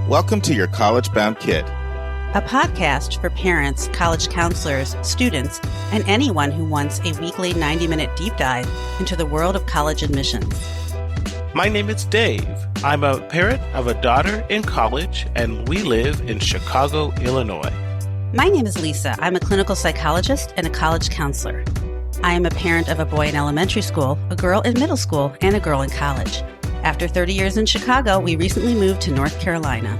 Welcome to Your College Bound Kid, a podcast for parents, college counselors, students, and anyone who wants a weekly 90-minute deep dive into the world of college admissions. My name is Dave. I'm a parent of a daughter in college, and we live in Chicago, Illinois. My name is Lisa. I'm a clinical psychologist and a college counselor. I am a parent of a boy in elementary school, a girl in middle school, and a girl in college. After 30 years in Chicago, we recently moved to North Carolina.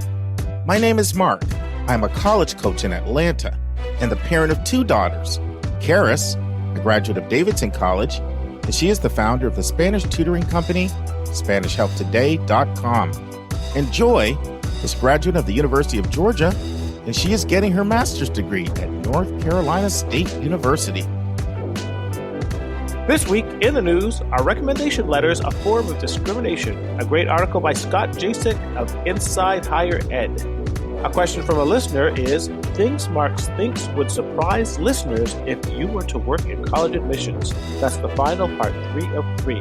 My name is Mark. I'm a college coach in Atlanta and the parent of two daughters. Karis, a graduate of Davidson College, and she is the founder of the Spanish tutoring company, SpanishHelpToday.com. And Joy is a graduate of the University of Georgia, and she is getting her master's degree at North Carolina State University. This week in the news, our recommendation letters, a form of discrimination, a great article by Scott Jaschik of Inside Higher Ed. A question from a listener is, things Mark thinks would surprise listeners if you were to work in college admissions. That's the final part 3 of 3.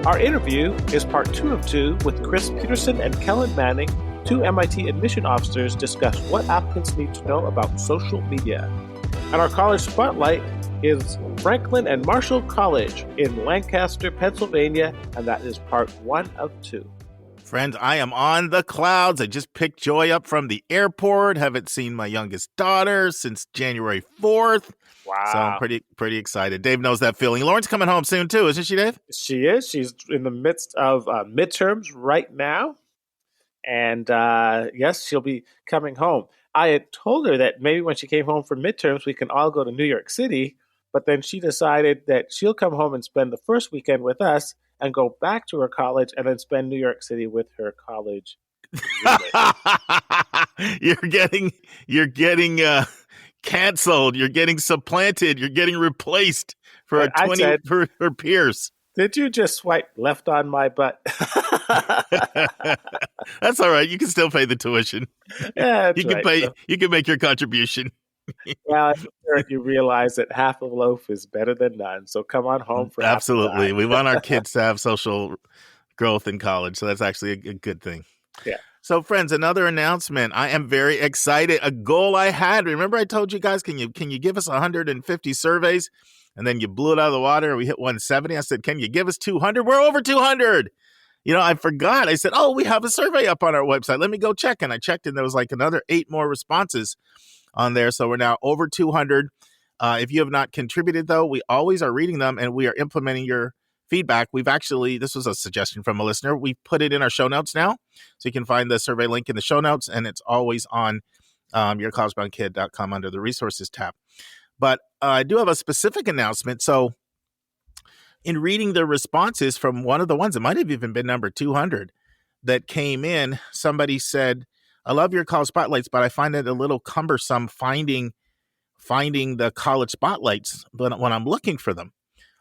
Our interview is part 2 of 2 with Peterson and Kellen Manning. Two MIT admission officers discuss what applicants need to know about social media. And our college spotlight is Franklin and Marshall College in Lancaster, Pennsylvania, and that is part 1 of 2. Friends, I am on the clouds. I just picked Joy up from the airport. Haven't seen my youngest daughter since January 4th. Wow. So I'm pretty excited. Dave knows that feeling. Lauren's coming home soon too, isn't she, Dave? She is. She's in the midst of midterms right now. And yes, she'll be coming home. I had told her that maybe when she came home for midterms, we can all go to New York City. But then she decided that she'll come home and spend the first weekend with us and go back to her college and then spend New York City with her college. You're getting canceled. You're getting supplanted. You're getting replaced for her peers. Did you just swipe left on my butt? That's all right. You can still pay the tuition. Yeah, you can pay. You can make your contribution. Well, I'm sure you realize that half a loaf is better than none. So come on home for absolutely. We want our kids to have social growth in college, so that's actually a good thing. Yeah. So, friends, another announcement. I am very excited. A goal I had. Remember, I told you guys, can you give us 150 surveys? And then you blew it out of the water and we hit 170. I said, can you give us 200? We're over 200. You know, I forgot. I said, we have a survey up on our website. Let me go check. And I checked and there was like another 8 more responses on there. So we're now over 200. If you have not contributed, though, we always are reading them and we are implementing your feedback. This was a suggestion from a listener. We put it in our show notes now. So you can find the survey link in the show notes and it's always on yourcollegeboundkid.com under the resources tab. But I do have a specific announcement. So in reading the responses from one of the ones, it might have even been number 200 that came in, somebody said, I love your college spotlights, but I find it a little cumbersome finding the college spotlights when I'm looking for them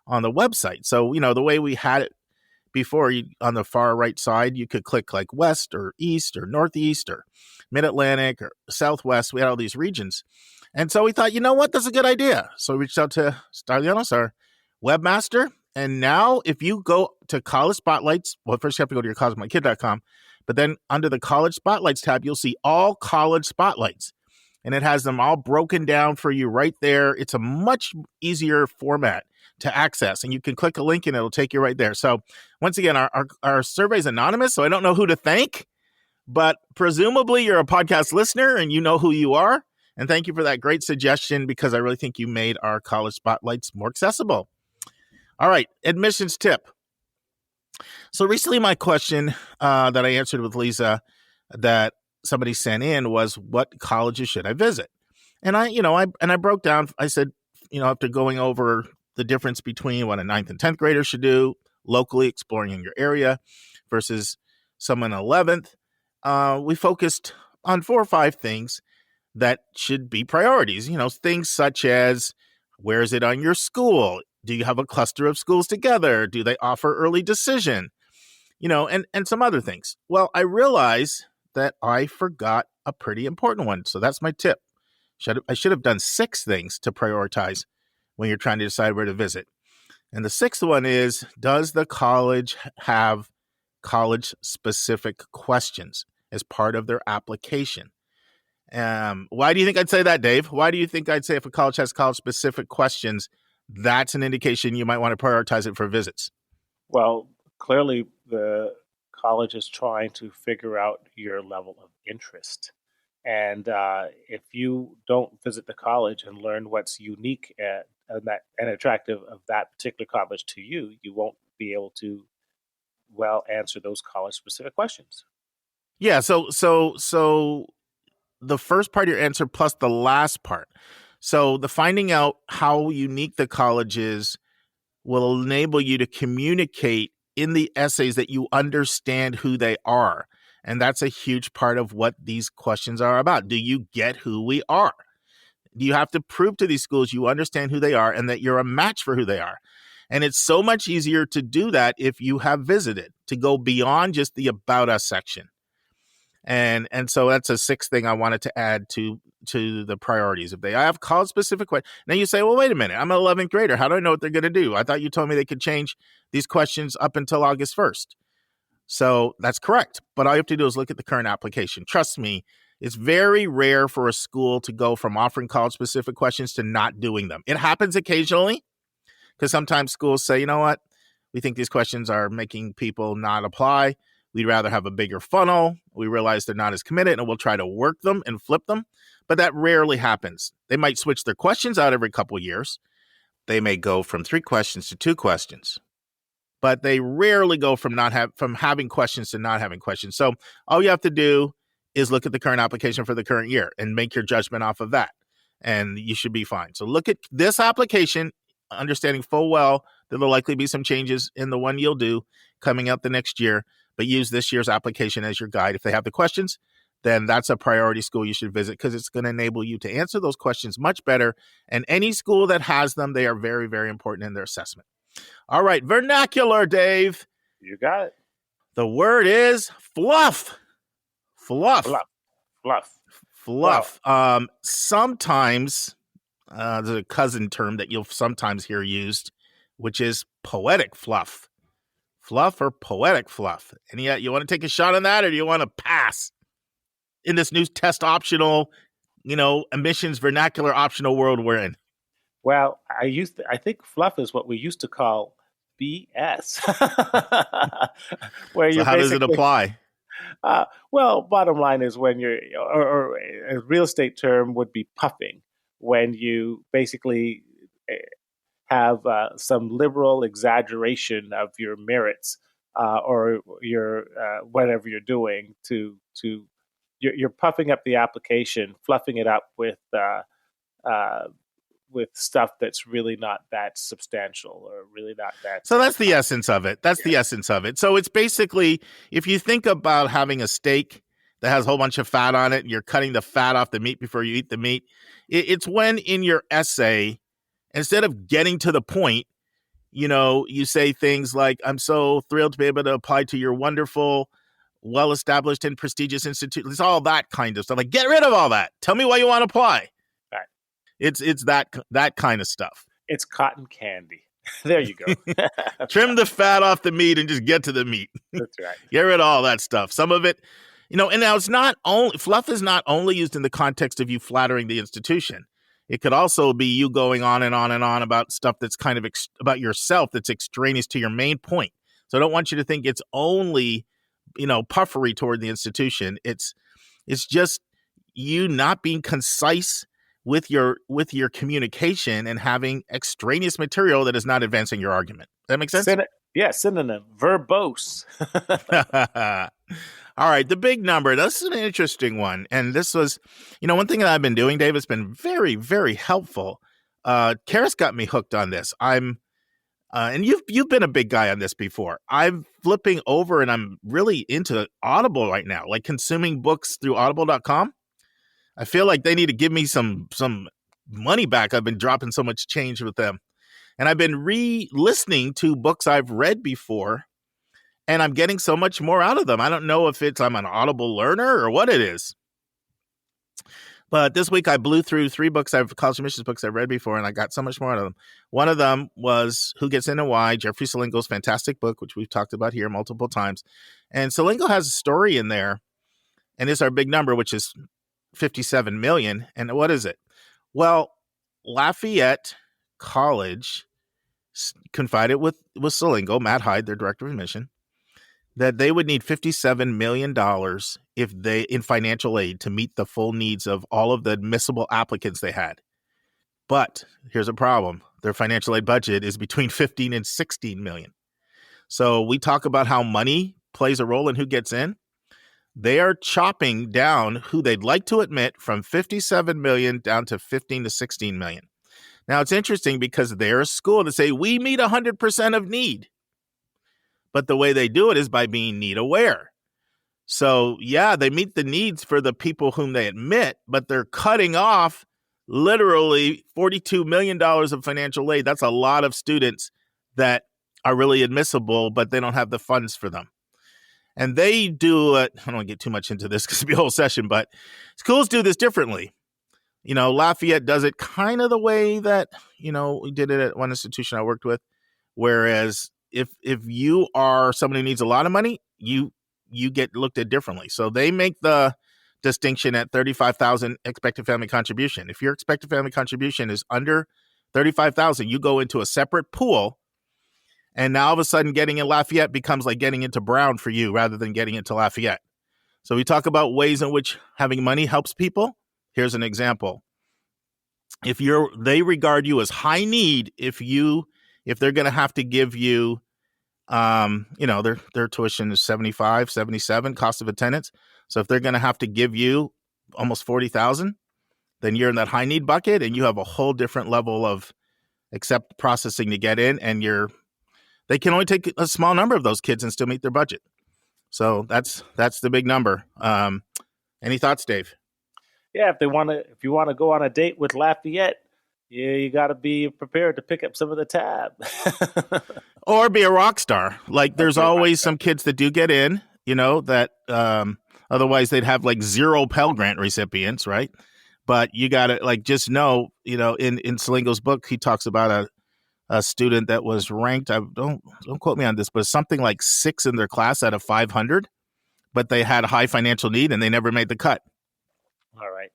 on the website. So, you know, the way we had it before, on the far right side, you could click like West or East or Northeast or Mid-Atlantic or Southwest. We had all these regions. And so we thought, you know what, that's a good idea. So we reached out to Stalianos, our webmaster. And now if you go to college spotlights, well, first you have to go to yourcollegebounkid.com, but then under the college spotlights tab, you'll see all college spotlights. And it has them all broken down for you right there. It's a much easier format to access. And you can click a link and it'll take you right there. So once again, our survey is anonymous, so I don't know who to thank, but presumably you're a podcast listener and you know who you are. And thank you for that great suggestion because I really think you made our college spotlights more accessible. All right, admissions tip. So recently my question that I answered with Lisa that somebody sent in was, what colleges should I visit? And I broke down, I said, after going over the difference between what a 9th and 10th grader should do locally, exploring in your area versus someone in 11th, we focused on 4 or 5 things that should be priorities. Things such as, where is it on your school? Do you have a cluster of schools together? Do they offer early decision? And some other things. Well, I realized that I forgot a pretty important one. So that's my tip. I should have done 6 things to prioritize when you're trying to decide where to visit. And the 6th one is, does the college have college-specific questions? as part of their application. Why do you think I'd say that, Dave? Why do you think I'd say if a college has college-specific questions, that's an indication you might want to prioritize it for visits? Well, clearly the college is trying to figure out your level of interest. And if you don't visit the college and learn what's unique and attractive of that particular college to you, you won't be able to well answer those college-specific questions. Yeah, so the first part of your answer plus the last part. So the finding out how unique the college is will enable you to communicate in the essays that you understand who they are. And that's a huge part of what these questions are about. Do you get who we are? Do you have to prove to these schools you understand who they are and that you're a match for who they are? And it's so much easier to do that if you have visited, to go beyond just the About Us section. And so that's a sixth thing I wanted to add to the priorities. If they have college-specific questions, now you say, well, wait a minute, I'm an 11th grader. How do I know what they're going to do? I thought you told me they could change these questions up until August 1st. So that's correct. But all you have to do is look at the current application. Trust me, it's very rare for a school to go from offering college-specific questions to not doing them. It happens occasionally because sometimes schools say, you know what, we think these questions are making people not apply. We'd rather have a bigger funnel. We realize they're not as committed, and we'll try to work them and flip them. But that rarely happens. They might switch their questions out every couple of years. They may go from 3 questions to 2 questions. But they rarely go from having questions to not having questions. So all you have to do is look at the current application for the current year and make your judgment off of that. And you should be fine. So look at this application, understanding full well that there'll likely be some changes in the one you'll do coming out the next year. But use this year's application as your guide. If they have the questions, then that's a priority school you should visit because it's going to enable you to answer those questions much better. And any school that has them, they are very, very important in their assessment. All right, vernacular, Dave. You got it. The word is fluff. Fluff. Sometimes there's a cousin term that you'll sometimes hear used, which is poetic fluff. Fluff or poetic fluff? And yet, you want to take a shot on that, or do you want to pass in this new test optional, emissions vernacular optional world we're in? Well, I think fluff is what we used to call BS. So how does it apply? Well, bottom line is when or a real estate term would be puffing, when you basically have some liberal exaggeration of your merits or your whatever you're doing you're puffing up the application, fluffing it up with stuff that's really not that substantial or really not that. So that's the essence of it. The essence of it. So it's basically, if you think about having a steak that has a whole bunch of fat on it and you're cutting the fat off the meat before you eat the meat, it's when in your essay, instead of getting to the point, you say things like, I'm so thrilled to be able to apply to your wonderful, well-established and prestigious institute. It's all that kind of stuff. Like, get rid of all that. Tell me why you want to apply. Right. It's that kind of stuff. It's cotton candy. There you go. Trim the fat off the meat and just get to the meat. That's right. Get rid of all that stuff. Some of it, and now it's not only, fluff is not only used in the context of you flattering the institution. It could also be you going on and on and on about stuff that's kind of about yourself that's extraneous to your main point. So I don't want you to think it's only, puffery toward the institution. It's just you not being concise with your communication and having extraneous material that is not advancing your argument. Does that make sense? Synonym, verbose. All right, the big number. This is an interesting one. And this was, one thing that I've been doing, Dave, has been very, very helpful. Karis got me hooked on this. And you've been a big guy on this before. I'm flipping over and I'm really into Audible right now, like consuming books through audible.com. I feel like they need to give me some money back. I've been dropping so much change with them. And I've been re-listening to books I've read before, and I'm getting so much more out of them. I don't know if I'm an Audible learner or what it is. But this week I blew through 3 college admissions books I've read before, and I got so much more out of them. One of them was Who Gets In and Why, Jeffrey Selingo's fantastic book, which we've talked about here multiple times. And Selingo has a story in there and it's our big number, which is 57 million. And what is it? Well, Lafayette College confided with Salingo, Matt Hyde, their director of admission, that they would need $57 million in financial aid to meet the full needs of all of the admissible applicants they had. But here's a problem. Their financial aid budget is between 15 and 16 million. So we talk about how money plays a role in who gets in. They are chopping down who they'd like to admit from 57 million down to 15 to 16 million. Now, it's interesting because they're a school to say we meet 100% of need. But the way they do it is by being need aware. So, yeah, they meet the needs for the people whom they admit, but they're cutting off literally $42 million of financial aid. That's a lot of students that are really admissible, but they don't have the funds for them. And they do it. I don't want to get too much into this because it'll be a whole session, but schools do this differently. Lafayette does it kind of the way that, we did it at one institution I worked with. Whereas if you are someone who needs a lot of money, you get looked at differently. So they make the distinction at $35,000 expected family contribution. If your expected family contribution is under $35,000, you go into a separate pool. And now all of a sudden getting in Lafayette becomes like getting into Brown for you rather than getting into Lafayette. So we talk about ways in which having money helps people. Here's an example. If they regard you as high need, if they're going to have to give you, their tuition is 75, 77 cost of attendance. So if they're going to have to give you almost 40,000, then you're in that high need bucket and you have a whole different level of accept processing to get in. And they can only take a small number of those kids and still meet their budget. So that's the big number. Any thoughts, Dave? Yeah, if you want to go on a date with Lafayette, yeah, you got to be prepared to pick up some of the tab. Or be a rock star. Like there's always some kids that do get in, that otherwise they'd have like 0 Pell Grant recipients, right? But you got to just know, in Salingo's book, he talks about a student that was ranked, don't quote me on this, but something like 6 in their class out of 500, but they had a high financial need and they never made the cut. All right.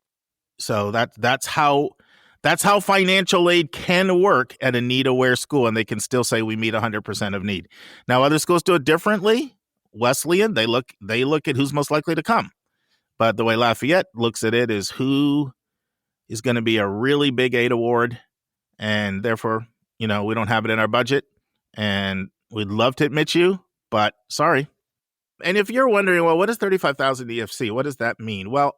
So that's how financial aid can work at a need-aware school, and they can still say we meet 100% of need. Now, other schools do it differently. Wesleyan, they look at who's most likely to come. But the way Lafayette looks at it is who is going to be a really big aid award, and therefore, we don't have it in our budget, and we'd love to admit you, but sorry. And if you're wondering, well, what is 35,000 EFC? What does that mean? Well,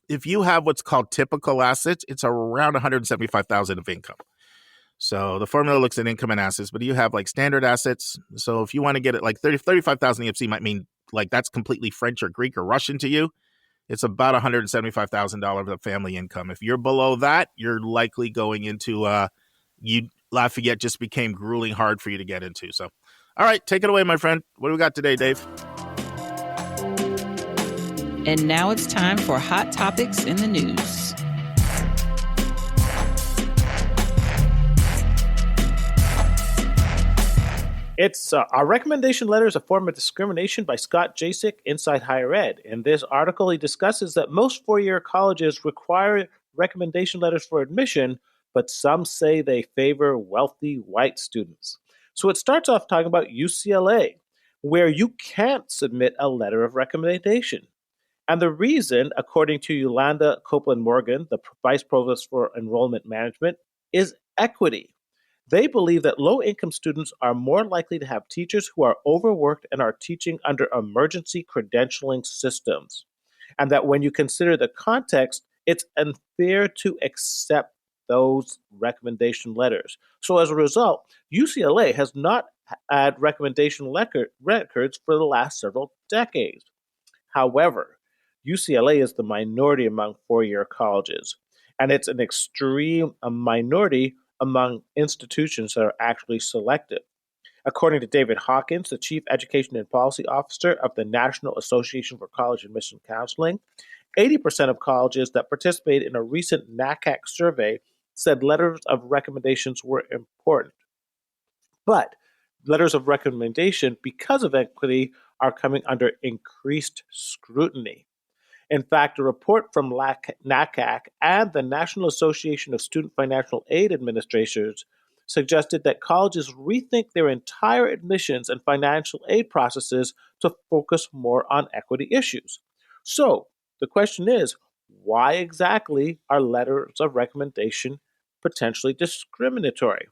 if you have what's called typical assets, it's around 175,000 of income. So the formula looks at income and assets, but you have like standard assets. So if you want to get it like 35,000 EFC might mean like that's completely French or Greek or Russian to you. It's about $175,000 of family income. If you're below that, you're likely going into Lafayette just became grueling hard for you to get into. So, all right, take it away, my friend. What do we got today, Dave? And now it's time for Hot Topics in the News. It's our recommendation letter is a form of discrimination by Scott Jaschik, Inside Higher Ed. In this article, he discusses that most four-year colleges require recommendation letters for admission, but some say they favor wealthy white students. So it starts off talking about UCLA, where you can't submit a letter of recommendation. And the reason, according to Yolanda Copeland Morgan, the Vice Provost for Enrollment Management, is equity. They believe that low-income students are more likely to have teachers who are overworked and are teaching under emergency credentialing systems. And that when you consider the context, it's unfair to accept those recommendation letters. So as a result, UCLA has not had recommendation records for the last several decades. However, UCLA is the minority among four-year colleges, and it's an extreme minority among institutions that are actually selected. According to David Hawkins, the Chief Education and Policy Officer of the National Association for College Admission Counseling, 80% of colleges that participated in a recent NACAC survey said letters of recommendations were important. But letters of recommendation, because of equity, are coming under increased scrutiny. In fact, a report from NACAC and the National Association of Student Financial Aid Administrators suggested that colleges rethink their entire admissions and financial aid processes to focus more on equity issues. So, the question is, why exactly are letters of recommendation potentially discriminatory?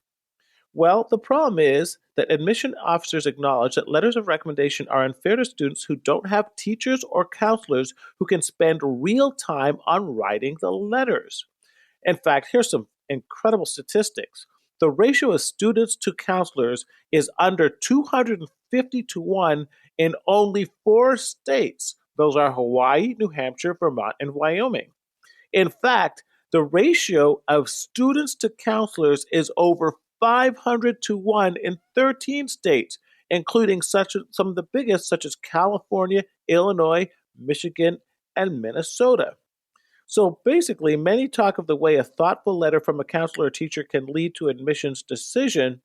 Well, the problem is that admission officers acknowledge that letters of recommendation are unfair to students who don't have teachers or counselors who can spend real time on writing the letters. In fact, here's some incredible statistics. The ratio of students to counselors is under 250 to 1 in only 4 states. Those are Hawaii, New Hampshire, Vermont, and Wyoming. In fact, the ratio of students to counselors is over 500 to 1 in 13 states, including some of the biggest, such as California, Illinois, Michigan, and Minnesota. So basically, many talk of the way a thoughtful letter from a counselor or teacher can lead to admissions decision,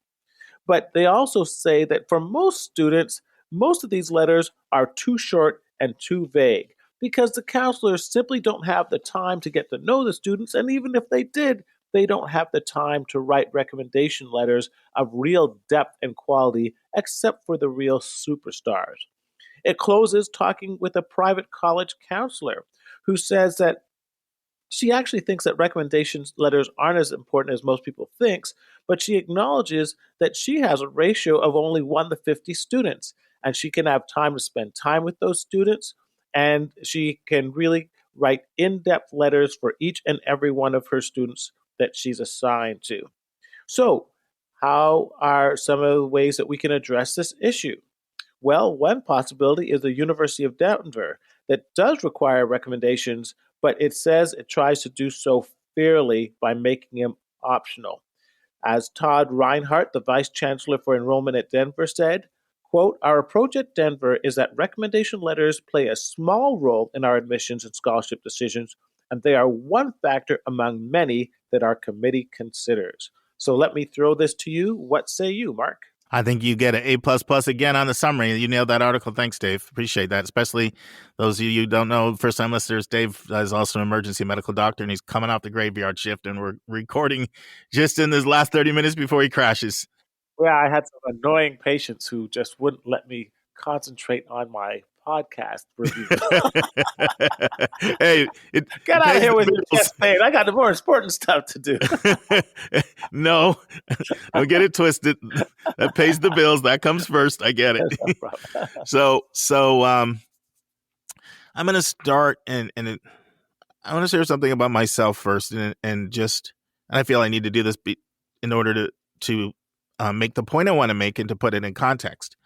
but they also say that for most students, most of these letters are too short and too vague because the counselors simply don't have the time to get to know the students, and even if they did, they don't have the time to write recommendation letters of real depth and quality except for the real superstars. It closes talking with a private college counselor who says that she actually thinks that recommendation letters aren't as important as most people think, but she acknowledges that she has a ratio of only 1 to 50 students, and she can have time to spend time with those students, and she can really write in-depth letters for each and every one of her students that she's assigned to. So, how are some of the ways that we can address this issue? Well, one possibility is the University of Denver that does require recommendations, but it says it tries to do so fairly by making them optional. As Todd Reinhardt, the Vice Chancellor for Enrollment at Denver, said, quote, "Our approach at Denver is that recommendation letters play a small role in our admissions and scholarship decisions, and they are one factor among many that our committee considers." So let me throw this to you. What say you, Mark? I think you get an A++ again on the summary. You nailed that article. Thanks, Dave. Appreciate that. Especially those of you who don't know, first-time listeners, Dave is also an emergency medical doctor, and he's coming off the graveyard shift, and we're recording just in this last 30 minutes before he crashes. Yeah, I had some annoying patients who just wouldn't let me concentrate on my podcast review. Hey, get out of here with your chest pain. I got more important stuff to do. No, don't get it twisted. That pays the bills. That comes first. I get it. So I'm going to start and I want to share something about myself first, and I feel I need to do this in order to make the point I want to make and to put it in context.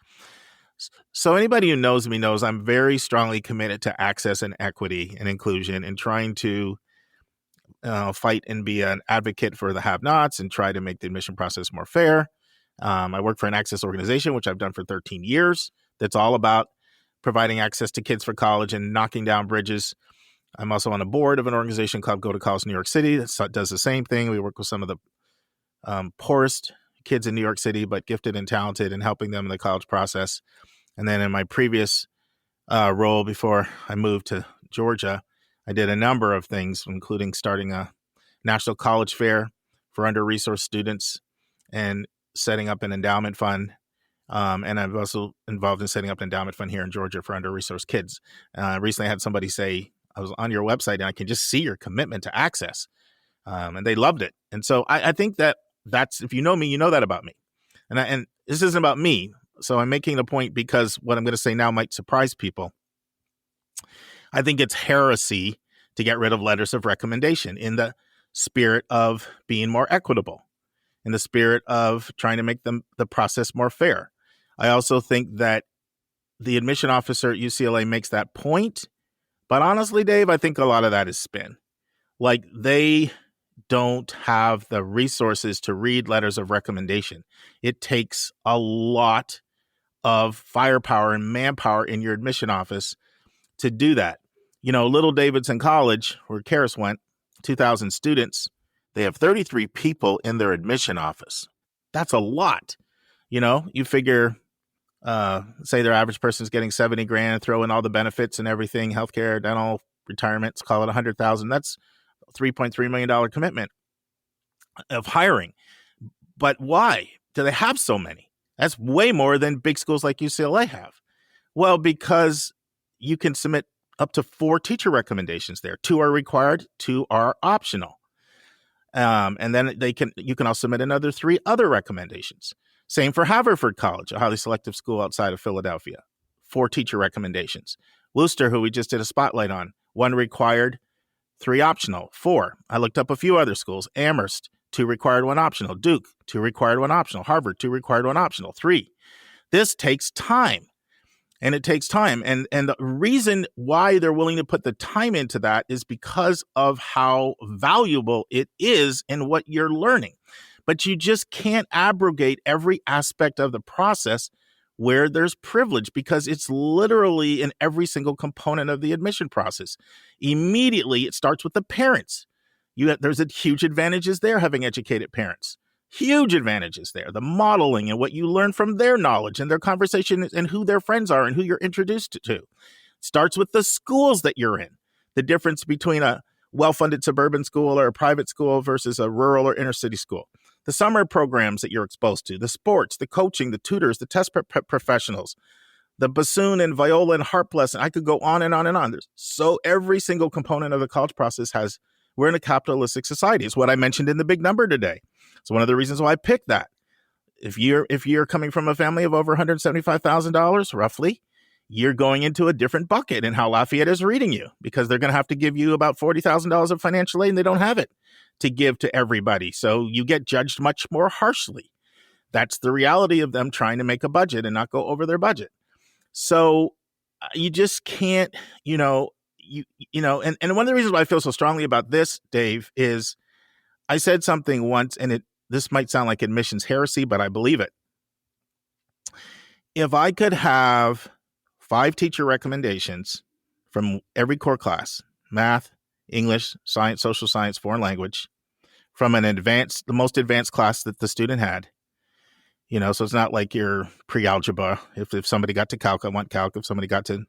So anybody who knows me knows I'm very strongly committed to access and equity and inclusion, and trying to fight and be an advocate for the have-nots and try to make the admission process more fair. I work for an access organization, which I've done for 13 years, that's all about providing access to kids for college and knocking down bridges. I'm also on a board of an organization called Go to College New York City that does the same thing. We work with some of the poorest kids in New York City, but gifted and talented, and helping them in the college process. And then in my previous role before I moved to Georgia, I did a number of things, including starting a national college fair for under-resourced students and setting up an endowment fund. And I've also involved in setting up an endowment fund here in Georgia for under-resourced kids. Recently, I had somebody say, I was on your website and I can just see your commitment to access. And they loved it. And so I think that's, if you know me, you know that about me. And this isn't about me. So I'm making a point because what I'm going to say now might surprise people. I think it's heresy to get rid of letters of recommendation in the spirit of being more equitable, in the spirit of trying to make the process more fair. I also think that the admission officer at UCLA makes that point. But honestly, Dave, I think a lot of that is spin. Like, they don't have the resources to read letters of recommendation. It takes a lot of firepower and manpower in your admission office to do that. You know, Little Davidson College, where Karis went, 2,000 students, they have 33 people in their admission office. That's a lot. You know, you figure, say their average person's getting $70,000, throw in all the benefits and everything, healthcare, dental, retirements, call it $100,000. That's $3.3 million commitment of hiring. But why do they have so many? That's way more than big schools like UCLA have. Well, because you can submit up to 4 teacher recommendations there. 2 are required, 2 are optional. And then you can also submit another 3 other recommendations. Same for Haverford College, a highly selective school outside of Philadelphia. 4 teacher recommendations. Worcester, who we just did a spotlight on, 1 required, 3 optional. 4. I looked up a few other schools. Amherst, 2 required, 1 optional. Duke, 2 required, 1 optional. Harvard, 2 required, 1 optional. 3. This takes time. And it takes time. And the reason why they're willing to put the time into that is because of how valuable it is in what you're learning. But you just can't abrogate every aspect of the process where there's privilege, because it's literally in every single component of the admission process. Immediately, it starts with the parents. There's huge advantages there having educated parents. Huge advantages there. The modeling and what you learn from their knowledge and their conversation and who their friends are and who you're introduced to. Starts with the schools that you're in. The difference between a well-funded suburban school or a private school versus a rural or inner city school. The summer programs that you're exposed to. The sports, the coaching, the tutors, the test professionals. The bassoon and viola and harp lesson. I could go on and on and on. So every single component of the college process we're in a capitalistic society. It's what I mentioned in the big number today. It's one of the reasons why I picked that. If you're coming from a family of over $175,000, roughly, you're going into a different bucket in how Lafayette is reading you, because they're going to have to give you about $40,000 of financial aid, and they don't have it to give to everybody. So you get judged much more harshly. That's the reality of them trying to make a budget and not go over their budget. So you just can't, and one of the reasons why I feel so strongly about this, Dave, is I said something once, and this might sound like admissions heresy, but I believe it. If I could have 5 teacher recommendations from every core class, math, English, science, social science, foreign language, from the most advanced class that the student had, so it's not like your pre-algebra. If somebody got to calc, I want calc. If somebody got to,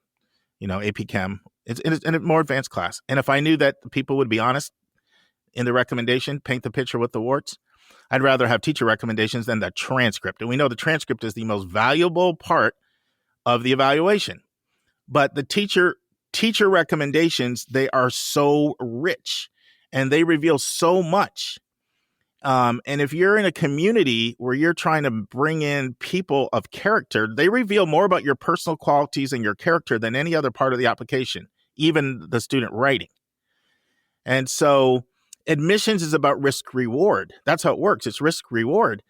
AP Chem, it's in a more advanced class. And if I knew that the people would be honest in the recommendation, paint the picture with the warts, I'd rather have teacher recommendations than the transcript. And we know the transcript is the most valuable part of the evaluation. But the teacher recommendations, they are so rich and they reveal so much. And if you're in a community where you're trying to bring in people of character, they reveal more about your personal qualities and your character than any other part of the application, even the student writing. And so admissions is about risk reward. That's how it works. It's risk reward.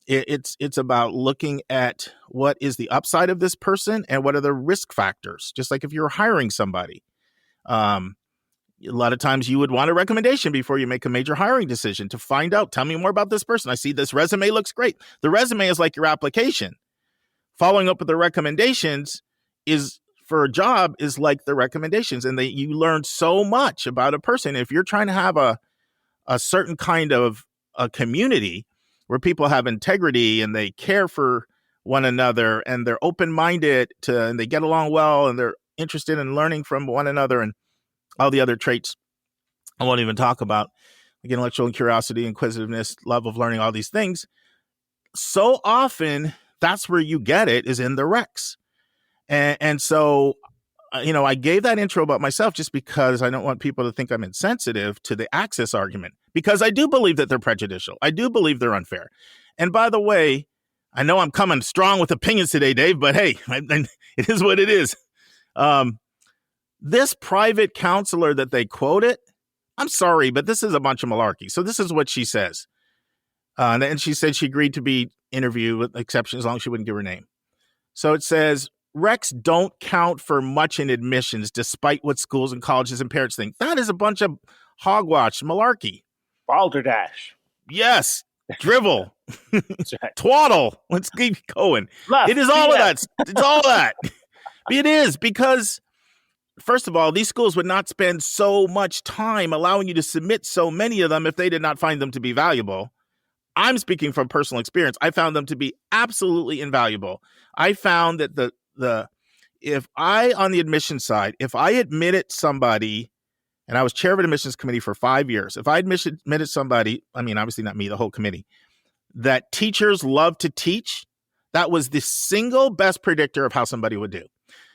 It's about looking at what is the upside of this person and what are the risk factors. Just like if you're hiring somebody, a lot of times you would want a recommendation before you make a major hiring decision to find out, tell me more about this person. I see this resume looks great. The resume is like your application. Following up with the recommendations for a job is like the recommendations, and you learn so much about a person. If you're trying to have a certain kind of a community where people have integrity and they care for one another and they're open-minded and they get along well and they're interested in learning from one another and all the other traits I won't even talk about, like intellectual curiosity, inquisitiveness, love of learning, all these things. So often that's where you get it, is in the recs. And so, I gave that intro about myself just because I don't want people to think I'm insensitive to the access argument, because I do believe that they're prejudicial. I do believe they're unfair. And by the way, I know I'm coming strong with opinions today, Dave, but hey, it is what it is. This private counselor that they quoted, I'm sorry, but this is a bunch of malarkey. So this is what she says. And she said she agreed to be interviewed with exception as long as she wouldn't give her name. So it says, recs don't count for much in admissions, despite what schools and colleges and parents think. That is a bunch of hogwash, malarkey. Balderdash. Yes. Drivel. That's right. Twaddle. Let's keep going. Left. It is all of that. It's all of that. It is, because first of all, these schools would not spend so much time allowing you to submit so many of them if they did not find them to be valuable. I'm speaking from personal experience. I found them to be absolutely invaluable. I found that on the admission side, if I admitted somebody and I was chair of an admissions committee for 5 years. If I admitted somebody, I mean, obviously not me, the whole committee, that teachers love to teach, that was the single best predictor of how somebody would do.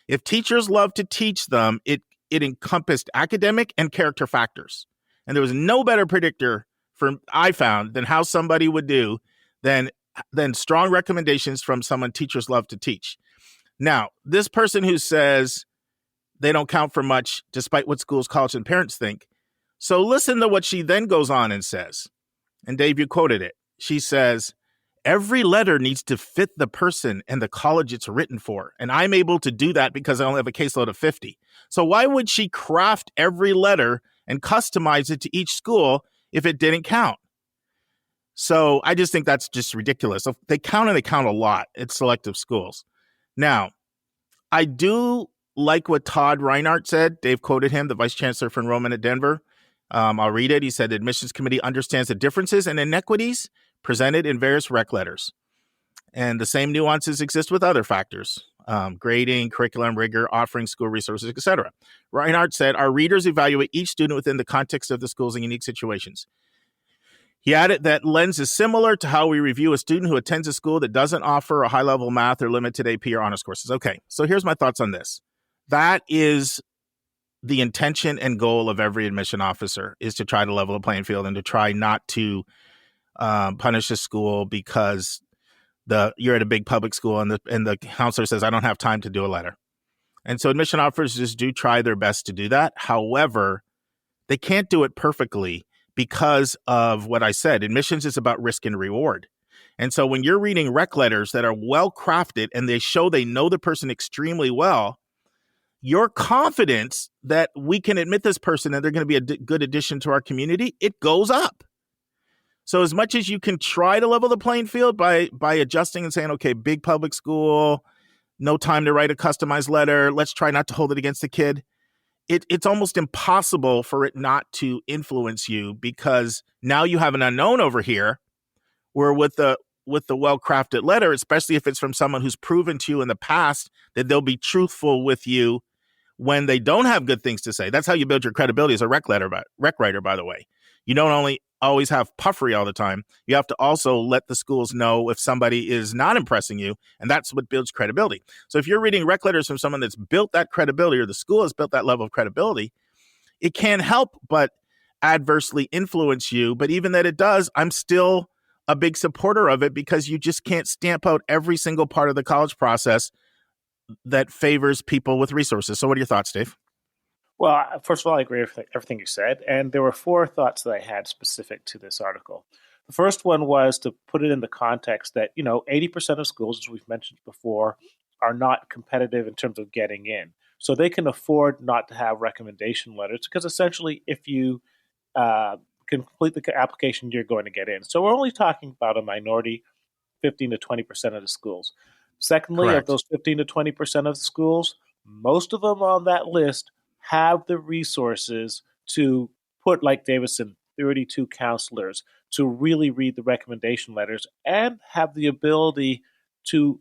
If teachers love to teach them, it encompassed academic and character factors. And there was no better predictor I found than how somebody would do than strong recommendations from someone teachers love to teach. Now, this person who says they don't count for much despite what schools, college, and parents think. So listen to what she then goes on and says. And Dave, you quoted it. She says, every letter needs to fit the person and the college it's written for. And I'm able to do that because I only have a caseload of 50. So why would she craft every letter and customize it to each school if it didn't count? So I just think that's just ridiculous. So they count, and they count a lot at selective schools. Now, I do like what Todd Reinhardt said. Dave quoted him, the vice chancellor for enrollment at Denver. I'll read it. He said, the admissions committee understands the differences and inequities presented in various rec letters. And the same nuances exist with other factors, grading, curriculum, rigor, offering school resources, etc. Reinhardt said, our readers evaluate each student within the context of the schools and unique situations. He added that lens is similar to how we review a student who attends a school that doesn't offer a high-level math or limited AP or honors courses. Okay, so here's my thoughts on this. That is the intention and goal of every admission officer, is to try to level the playing field and to try not to punish a school because you're at a big public school and the counselor says, I don't have time to do a letter. And so admission officers do try their best to do that. However, they can't do it perfectly because of what I said. Admissions is about risk and reward. And so when you're reading rec letters that are well crafted and they show they know the person extremely well, your confidence that we can admit this person and they're going to be a good addition to our community, it goes up. So as much as you can try to level the playing field by adjusting and saying, okay, big public school, no time to write a customized letter, let's try not to hold it against the kid. It's almost impossible for it not to influence you, because now you have an unknown over here, where with the well-crafted letter, especially if it's from someone who's proven to you in the past that they'll be truthful with you when they don't have good things to say. That's how you build your credibility as a rec writer, by the way. You don't only always have puffery all the time. You have to also let the schools know if somebody is not impressing you, and that's what builds credibility. So if you're reading rec letters from someone that's built that credibility, or the school has built that level of credibility, it can't help but adversely influence you. But even that it does, I'm still a big supporter of it, because you just can't stamp out every single part of the college process that favors people with resources. So what are your thoughts, Dave? Well, first of all, I agree with everything you said. And there were 4 thoughts that I had specific to this article. The first one was to put it in the context that, 80% of schools, as we've mentioned before, are not competitive in terms of getting in. So they can afford not to have recommendation letters, because essentially if you complete the application, you're going to get in. So we're only talking about a minority, 15 to 20% of the schools. Secondly, Correct. Of those 15 to 20% of the schools, most of them on that list have the resources to put, like Davidson, 32 counselors to really read the recommendation letters and have the ability to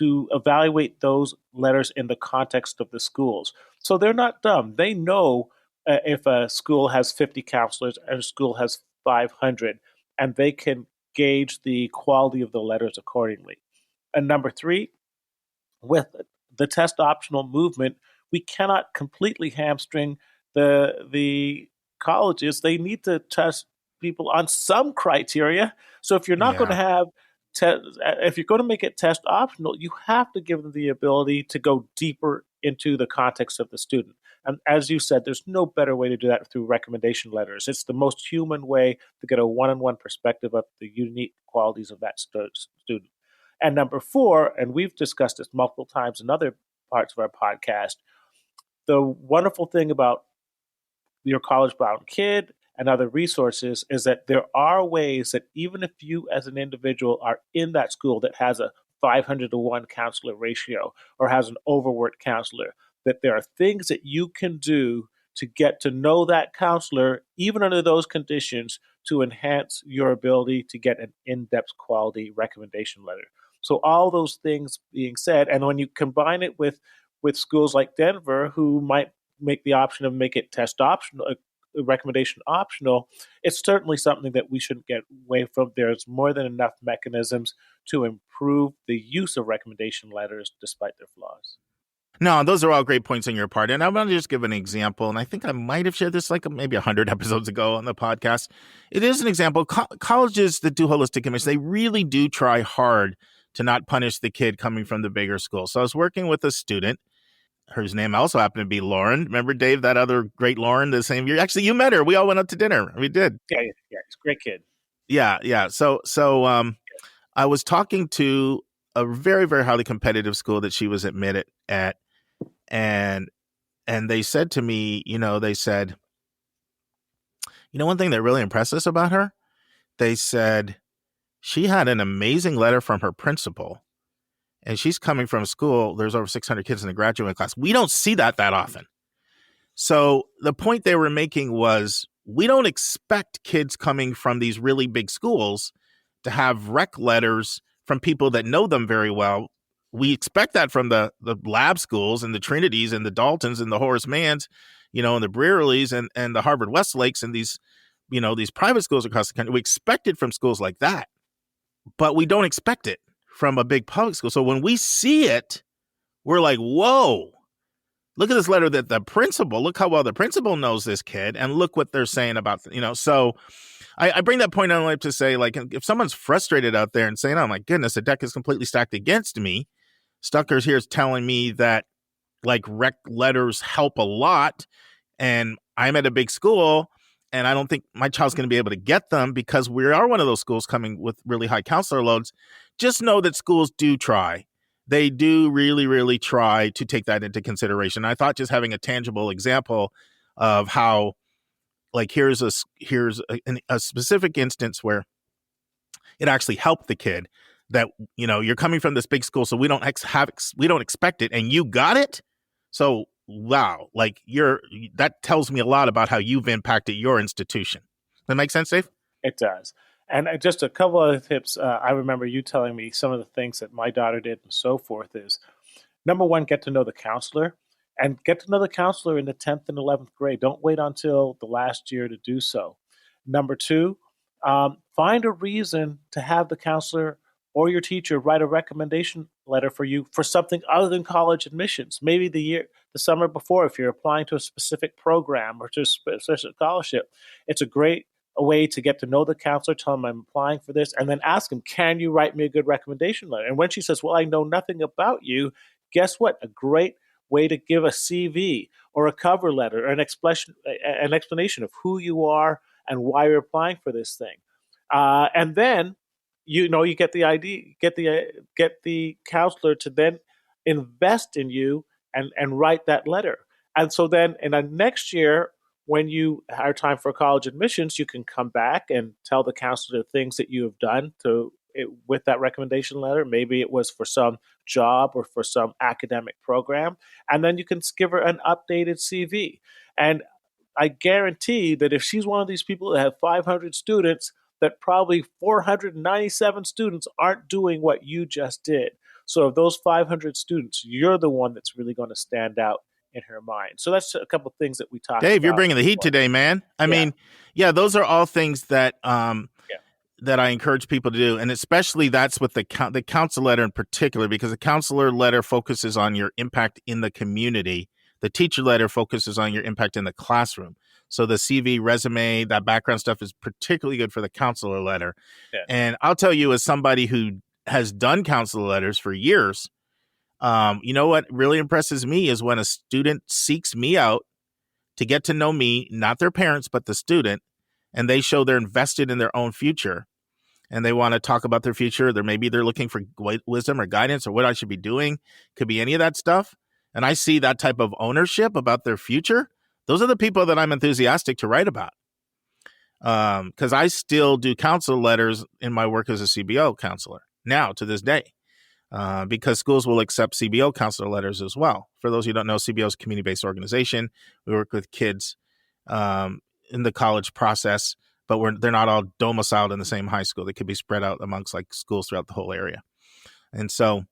evaluate those letters in the context of the schools. So they're not dumb. They know if a school has 50 counselors and a school has 500, and they can gauge the quality of the letters accordingly. And number 3, with the test optional movement, we cannot completely hamstring the colleges. They need to test people on some criteria. So if you're not going to have if you're going to make it test optional, you have to give them the ability to go deeper into the context of the student. And as you said, there's no better way to do that through recommendation letters. It's the most human way to get a one-on-one perspective of the unique qualities of that student. And number 4, and we've discussed this multiple times in other parts of our podcast, the wonderful thing about your college-bound kid and other resources is that there are ways that even if you as an individual are in that school that has a 500 to 1 counselor ratio or has an overworked counselor, that there are things that you can do to get to know that counselor, even under those conditions, to enhance your ability to get an in-depth quality recommendation letter. So all those things being said, and when you combine it with schools like Denver, who might make the option of make it test optional, recommendation optional, it's certainly something that we shouldn't get away from. There's more than enough mechanisms to improve the use of recommendation letters despite their flaws. No, those are all great points on your part. And I'm going to just give an example. And I think I might have shared this like maybe 100 episodes ago on the podcast. It is an example. Colleges that do holistic admissions, they really do try hard to not punish the kid coming from the bigger school. So I was working with a student whose name also happened to be Lauren. Remember, Dave, that other great Lauren the same year? Actually, you met her. We all went out to dinner. We did. Yeah, it's a great kid. Yeah. So I was talking to a very, very highly competitive school that she was admitted at. And they said to me, one thing that really impressed us about her, they said she had an amazing letter from her principal, and she's coming from a school. There's over 600 kids in the graduating class. We don't see that often. So the point they were making was we don't expect kids coming from these really big schools to have rec letters from people that know them very well. We expect that from the lab schools and the Trinities and the Daltons and the Horace Manns, and the Brearleys and the Harvard Westlakes and these, these private schools across the country. We expect it from schools like that, but we don't expect it from a big public school. So when we see it, we're like, whoa, look at this letter that the principal, look how well the principal knows this kid, and look what they're saying about, so I bring that point only to say, like, if someone's frustrated out there and saying, oh my goodness, the deck is completely stacked against me, Stucker's here is telling me that like rec letters help a lot, and I'm at a big school and I don't think my child's going to be able to get them because we are one of those schools coming with really high counselor loads. Just know that schools do try. They do really, really try to take that into consideration. I thought just having a tangible example of how, like, here's a specific instance where it actually helped the kid. That, you're coming from this big school, so we don't expect it, and you got it. So, wow, like that tells me a lot about how you've impacted your institution. Does that make sense, Dave? It does. And just a couple of tips. I remember you telling me some of the things that my daughter did and so forth is, number one, get to know the counselor, and get to know the counselor in the 10th and 11th grade. Don't wait until the last year to do so. Number two, find a reason to have the counselor or your teacher write a recommendation letter for you for something other than college admissions. Maybe the summer before, if you're applying to a specific program or to a specific scholarship, it's a great way to get to know the counselor, tell them I'm applying for this, and then ask them, can you write me a good recommendation letter? And when she says, well, I know nothing about you, guess what? A great way to give a CV or a cover letter or an explanation of who you are and why you're applying for this thing. And then, you get the idea, get the counselor to then invest in you and write that letter. And so then in the next year, when you are time for college admissions, you can come back and tell the counselor the things that you have done with that recommendation letter. Maybe it was for some job or for some academic program. And then you can give her an updated CV. And I guarantee that if she's one of these people that have 500 students, that probably 497 students aren't doing what you just did. So of those 500 students, you're the one that's really going to stand out in her mind. So that's a couple of things that we talked about. Dave, you're bringing the heat today, man. I mean, those are all things that that I encourage people to do. And especially that's with the counselor letter in particular, because the counselor letter focuses on your impact in the community. The teacher letter focuses on your impact in the classroom. So the CV, resume, that background stuff is particularly good for the counselor letter. Yeah. And I'll tell you, as somebody who has done counselor letters for years, what really impresses me is when a student seeks me out to get to know me, not their parents, but the student, and they show they're invested in their own future and they want to talk about their future. Maybe they're looking for wisdom or guidance or what I should be doing. Could be any of that stuff. And I see that type of ownership about their future. Those are the people that I'm enthusiastic to write about. Because I still do counselor letters in my work as a CBO counselor now to this day. Because schools will accept CBO counselor letters as well. For those who don't know, CBO is a community-based organization. We work with kids in the college process, but they're not all domiciled in the same high school. They could be spread out amongst like schools throughout the whole area. And so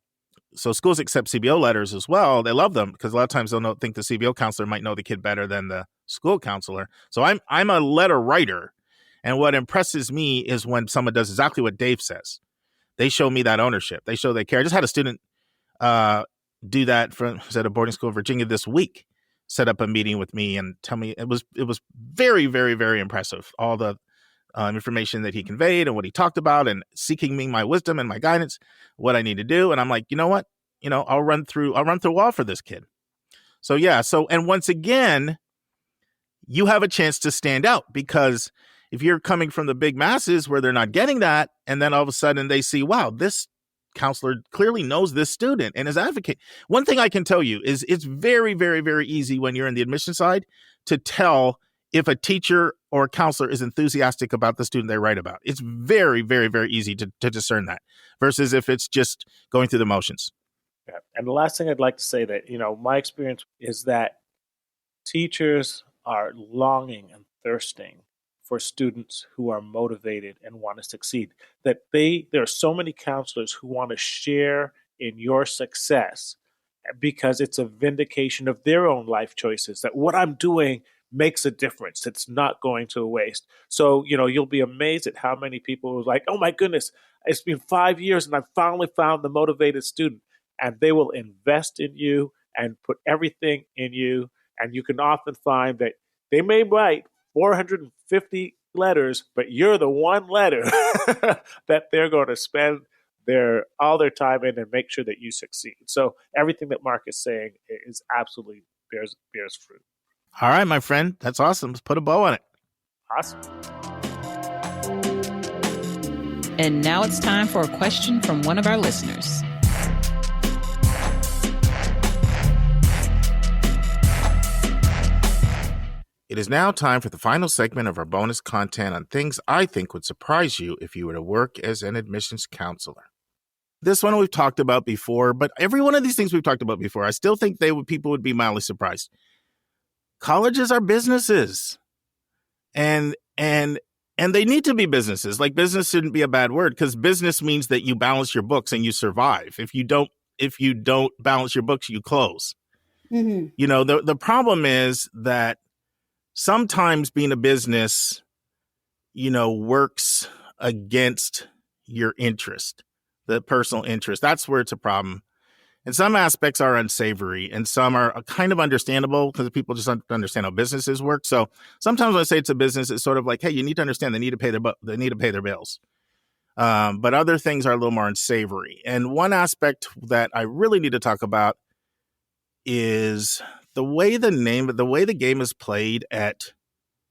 so schools accept CBO letters as well. They love them because a lot of times they'll think the CBO counselor might know the kid better than the school counselor. So I'm a letter writer. And what impresses me is when someone does exactly what Dave says. They show me that ownership. They show they care. I just had a student do that at a boarding school in Virginia this week, set up a meeting with me and tell me it was very, very, very impressive. All the information that he conveyed and what he talked about and seeking me my wisdom and my guidance, what I need to do. And I'm like, you know what? I'll run through a wall for this kid. So yeah. And once again, you have a chance to stand out because if you're coming from the big masses where they're not getting that, and then all of a sudden they see, wow, this counselor clearly knows this student and is advocate. One thing I can tell you is it's very, very, very easy when you're in the admission side to tell if a teacher or a counselor is enthusiastic about the student they write about. It's very, very, very easy to discern that versus if it's just going through the motions. Yeah. And the last thing I'd like to say that, my experience is that teachers are longing and thirsting for students who are motivated and want to succeed. That there are so many counselors who want to share in your success because it's a vindication of their own life choices, that what I'm doing makes a difference. It's not going to waste. So, you'll be amazed at how many people are like, oh my goodness, it's been 5 years and I finally found the motivated student. And they will invest in you and put everything in you. And you can often find that they may write 450 letters, but you're the one letter that they're going to spend all their time in and make sure that you succeed. So everything that Mark is saying is absolutely bears fruit. All right, my friend. That's awesome. Let's put a bow on it. Awesome. And now it's time for a question from one of our listeners. It is now time for the final segment of our bonus content on things I think would surprise you if you were to work as an admissions counselor. This one we've talked about before, but every one of these things we've talked about before, I still think people would be mildly surprised. Colleges are businesses, and they need to be businesses. Like, business shouldn't be a bad word because business means that you balance your books and you survive. If you don't balance your books, you close. Mm-hmm. The problem is that sometimes being a business, works against your interest, the personal interest. That's where it's a problem. And some aspects are unsavory and some are kind of understandable because people just don't understand how businesses work. So sometimes when I say it's a business, it's sort of like, hey, you need to understand they need to pay their bills. But other things are a little more unsavory. And one aspect that I really need to talk about is the way the game is played at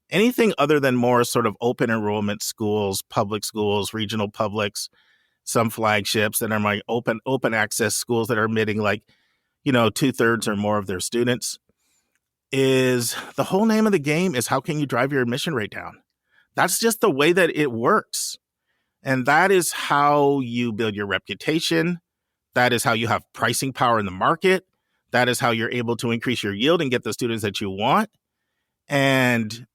anything other than more sort of open enrollment schools, public schools, regional publics, some flagships that are my open access schools that are admitting 2/3 or more of their students. Is the whole name of the game is how can you drive your admission rate down? That's just the way that it works. And that is how you build your reputation. That is how you have pricing power in the market. That is how you're able to increase your yield and get the students that you want. And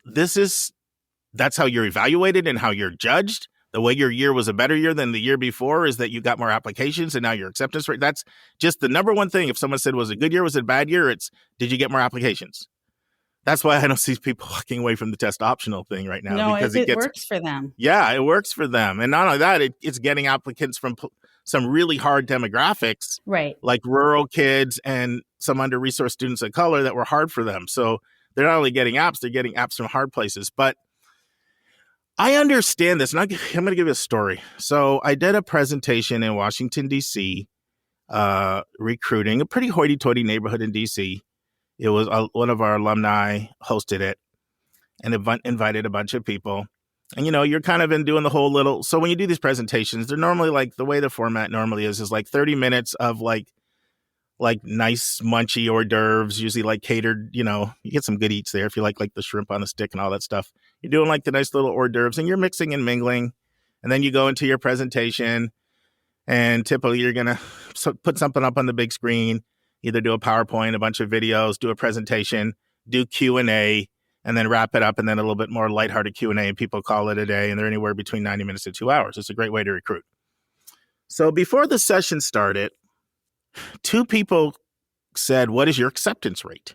that's how you're evaluated and how you're judged. The way your year was a better year than the year before is that you got more applications and now your acceptance rate. That's just the number one thing. If someone said, was it a good year, was it a bad year? It's, did you get more applications? That's why I don't see people walking away from the test optional thing right now. No, because it works for them. Yeah, it works for them. And not only that, it's getting applicants from some really hard demographics, right? Like rural kids and some under-resourced students of color that were hard for them. So they're not only getting apps, they're getting apps from hard places. But I understand this. And I'm going to give you a story. So I did a presentation in Washington, D.C., recruiting a pretty hoity-toity neighborhood in D.C. It was one of our alumni hosted it and invited a bunch of people. And, you're kind of in doing the whole little. So when you do these presentations, they're normally the way the format normally is 30 minutes of like nice munchy hors d'oeuvres, usually catered, you get some good eats there if you like the shrimp on the stick and all that stuff. You're doing the nice little hors d'oeuvres and you're mixing and mingling. And then you go into your presentation and typically you're going to put something up on the big screen, either do a PowerPoint, a bunch of videos, do a presentation, do Q&A, and then wrap it up and then a little bit more lighthearted Q&A and people call it a day and they're anywhere between 90 minutes to 2 hours. It's a great way to recruit. So before the session started, Two people said, what is your acceptance rate?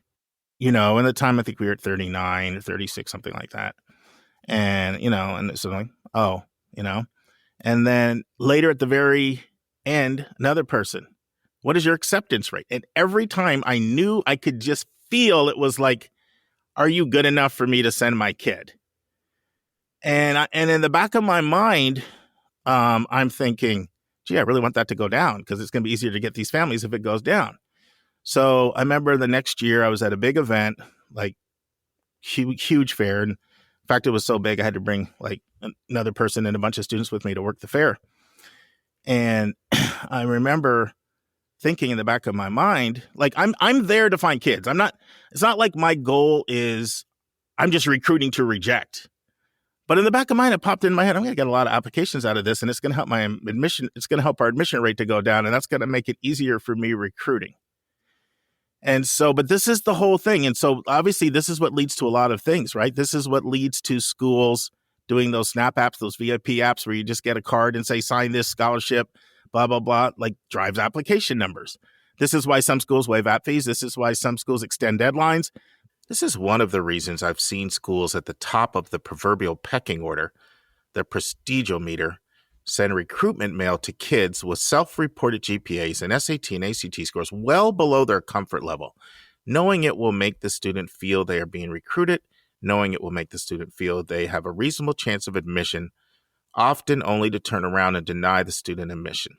And at the time, I think we were at 39 or 36, something like that. And, and so I'm like, oh, and then later at the very end, another person, what is your acceptance rate? And every time I knew, I could just feel it was like, are you good enough for me to send my kid? And in the back of my mind, I'm thinking, gee, I really want that to go down because it's going to be easier to get these families if it goes down. So I remember the next year I was at a big event, like huge fair. And in fact, it was so big, I had to bring like another person and a bunch of students with me to work the fair. And I remember thinking in the back of my mind, like, I'm there to find kids. It's not like my goal is I'm just recruiting to reject. But in the back of my mind, it popped in my head, I'm going to get a lot of applications out of this, and it's going to help my admission. It's going to help our admission rate to go down, and that's going to make it easier for me recruiting. And so, but this is the whole thing. And so obviously this is what leads to a lot of things, right? This is what leads to schools doing those SNAP apps, those VIP apps where you just get a card and say, sign this scholarship, blah, blah, blah, like drives application numbers. This is why some schools waive app fees. This is why some schools extend deadlines. This is one of the reasons I've seen schools at the top of the proverbial pecking order, the prestigometer, send recruitment mail to kids with self-reported GPAs and SAT and ACT scores well below their comfort level, knowing it will make the student feel they are being recruited, knowing it will make the student feel they have a reasonable chance of admission, often only to turn around and deny the student admission.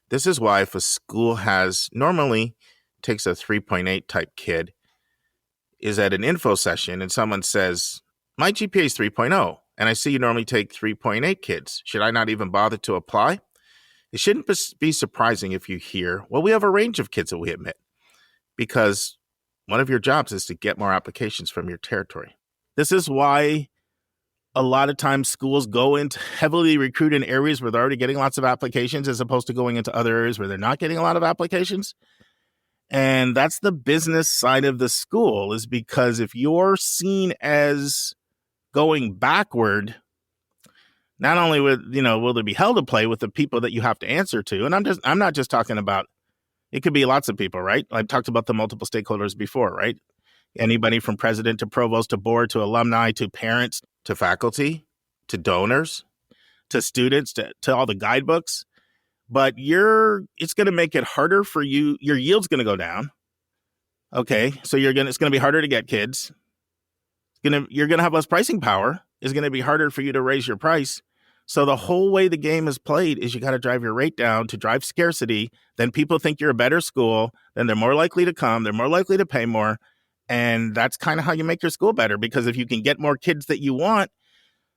This is why if a school normally takes a 3.8 type kid, is at an info session and someone says, my GPA is 3.0. And I see you normally take 3.8 kids. Should I not even bother to apply? It shouldn't be surprising if you hear, well, we have a range of kids that we admit, because one of your jobs is to get more applications from your territory. This is why a lot of times schools go into heavily recruit in areas where they're already getting lots of applications as opposed to going into other areas where they're not getting a lot of applications. And that's the business side of the school, is because if you're seen as going backward, not only will there be hell to play with the people that you have to answer to, and I'm not just talking about, it could be lots of people, right? I've talked about the multiple stakeholders before, right? Anybody from president to provost to board to alumni to parents to faculty to donors to students to all the guidebooks. But it's going to make it harder for you. Your yield's going to go down. Okay, so it's going to be harder to get kids. You're going to have less pricing power. It's going to be harder for you to raise your price. So the whole way the game is played is you got to drive your rate down to drive scarcity. Then people think you're a better school. Then they're more likely to come. They're more likely to pay more. And that's kind of how you make your school better, because if you can get more kids that you want,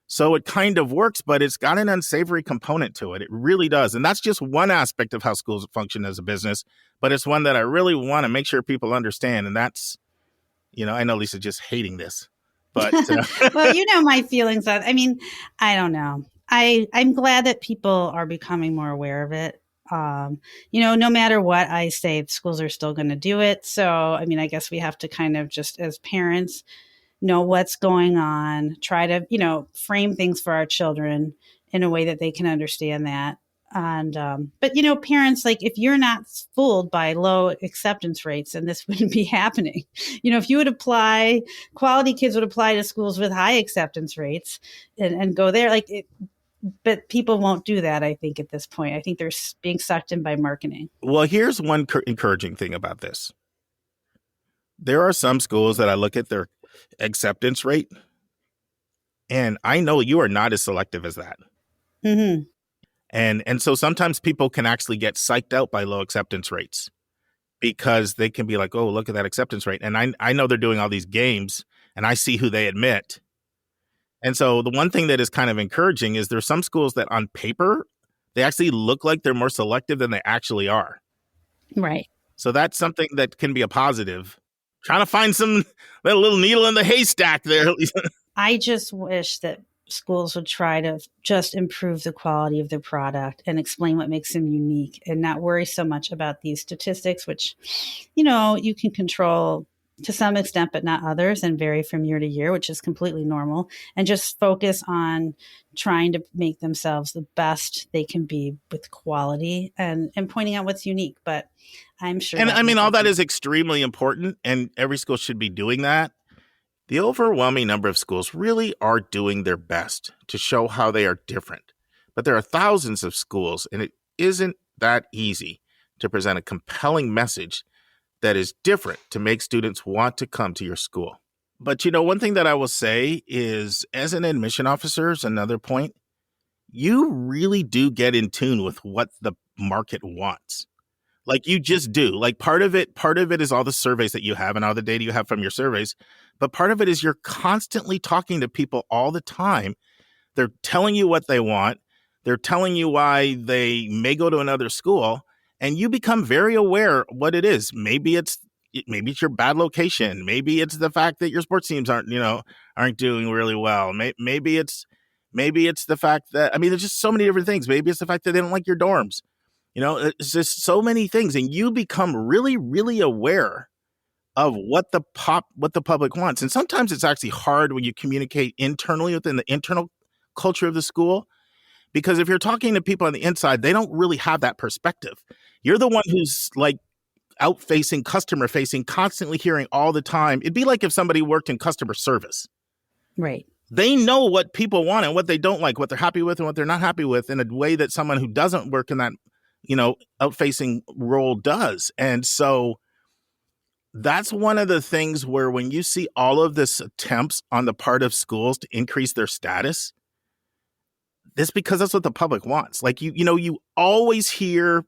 so it kind of works, but it's got an unsavory component to it. It really does. And that's just one aspect of how schools function as a business, but it's one that I really want to make sure people understand. And that's, I know Lisa just hating this. But well, my feelings on, I don't know. I'm glad that people are becoming more aware of it. No matter what I say, schools are still going to do it. So, I guess we have to kind of just, as parents, know what's going on, try to, frame things for our children in a way that they can understand that. And, but, parents, like, if you're not fooled by low acceptance rates, then this wouldn't be happening. If you would apply, quality kids would apply to schools with high acceptance rates and go there, but people won't do that, I think, at this point. I think they're being sucked in by marketing. Well, here's one encouraging thing about this. There are some schools that I look at their acceptance rate, and I know you are not as selective as that. Mm-hmm. And so sometimes people can actually get psyched out by low acceptance rates because they can be like, oh, look at that acceptance rate. And I know they're doing all these games, and I see who they admit. And so the one thing that is kind of encouraging is there's some schools that on paper, they actually look like they're more selective than they actually are. Right. So that's something that can be a positive. Trying to find that little needle in the haystack there. I just wish that schools would try to just improve the quality of their product and explain what makes them unique and not worry so much about these statistics, which, you can control to some extent, but not others, and vary from year to year, which is completely normal, and just focus on trying to make themselves the best they can be with quality and pointing out what's unique. But I'm sure. And I mean, all that is extremely important, and every school should be doing that. The overwhelming number of schools really are doing their best to show how they are different. But there are thousands of schools, and it isn't that easy to present a compelling message that is different to make students want to come to your school. But, one thing that I will say is, as an admission officer, is another point, you really do get in tune with what the market wants. Like, you just do. Like, part of it is all the surveys that you have and all the data you have from your surveys. But part of it is you're constantly talking to people all the time. They're telling you what they want. They're telling you why they may go to another school. And you become very aware what it is. Maybe it's your bad location. Maybe it's the fact that your sports teams aren't doing really well. Maybe it's the fact that, there's just so many different things. Maybe it's the fact that they don't like your dorms. It's just so many things. And you become really, really aware of what the public wants. And sometimes it's actually hard when you communicate internally within the internal culture of the school. Because if you're talking to people on the inside, they don't really have that perspective. You're the one who's like out-facing, customer-facing, constantly hearing all the time. It'd be like if somebody worked in customer service. Right. They know what people want and what they don't like, what they're happy with and what they're not happy with, in a way that someone who doesn't work in that, out-facing role does. And so that's one of the things where when you see all of this attempts on the part of schools to increase their status, it's because that's what the public wants. Like, you always hear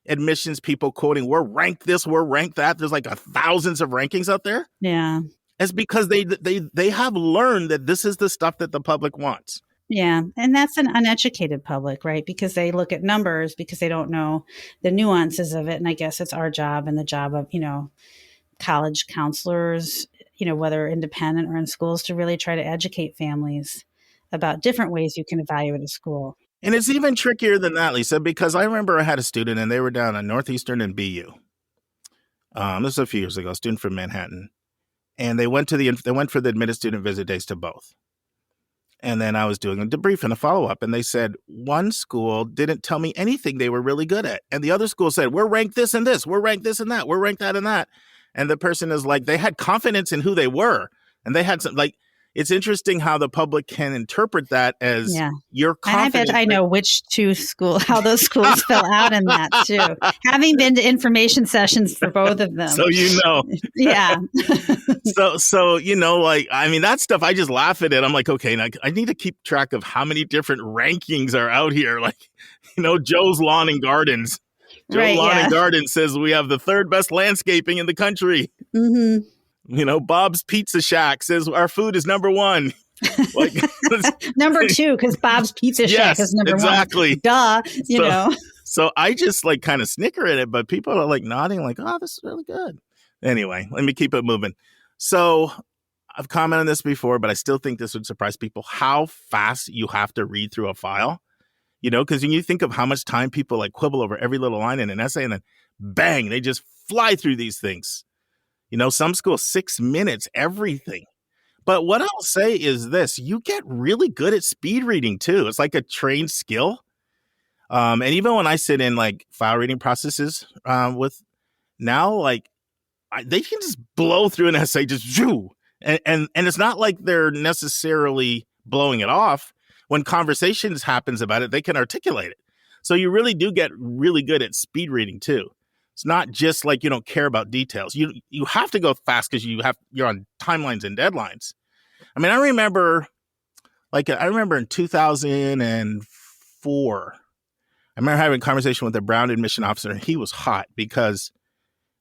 admissions people quoting, we're ranked this, we're ranked that. There's like thousands of rankings out there. Yeah. It's because they have learned that this is the stuff that the public wants. Yeah. And that's an uneducated public, right? Because they look at numbers because they don't know the nuances of it. And I guess it's our job and the job of, college counselors, whether independent or in schools, to really try to educate families about different ways you can evaluate a school. And it's even trickier than that, Lisa, because I remember I had a student and they were down on Northeastern and BU. This was a few years ago, a student from Manhattan. And they went for the admitted student visit days to both. And then I was doing a debrief and a follow-up, and they said one school didn't tell me anything they were really good at. And the other school said, we're ranked this and this, we're ranked this and that, we're ranked that and that. And the person is like, they had confidence in who they were. And they had some, like, it's interesting how the public can interpret that as your confidence. And I bet I know how those schools fell out in that too. Having been to information sessions for both of them. So Yeah. So that stuff, I just laugh at it. I'm like, okay, now I need to keep track of how many different rankings are out here. Like, Joe's Lawn and Gardens. Lawn and Gardens says we have the third best landscaping in the country. Mm-hmm. Bob's Pizza Shack says our food is number one. Like, number two, because Bob's Pizza Shack is number exactly. one. Duh, So I just like kind of snicker at it, but people are like nodding like, oh, this is really good. Anyway, let me keep it moving. So I've commented on this before, but I still think this would surprise people how fast you have to read through a file. Because when you think of how much time people like quibble over every little line in an essay and then bang, they just fly through these things. Some schools, 6 minutes, everything. But what I'll say is this, you get really good at speed reading too. It's like a trained skill. And even when I sit in like file reading processes with now, like they can just blow through an essay, just shoo. And it's not like they're necessarily blowing it off. When conversations happens about it, they can articulate it. So you really do get really good at speed reading too. It's not just like you don't care about details. You have to go fast because you're on timelines and deadlines. I remember in 2004, I remember having a conversation with a Brown admission officer, and he was hot because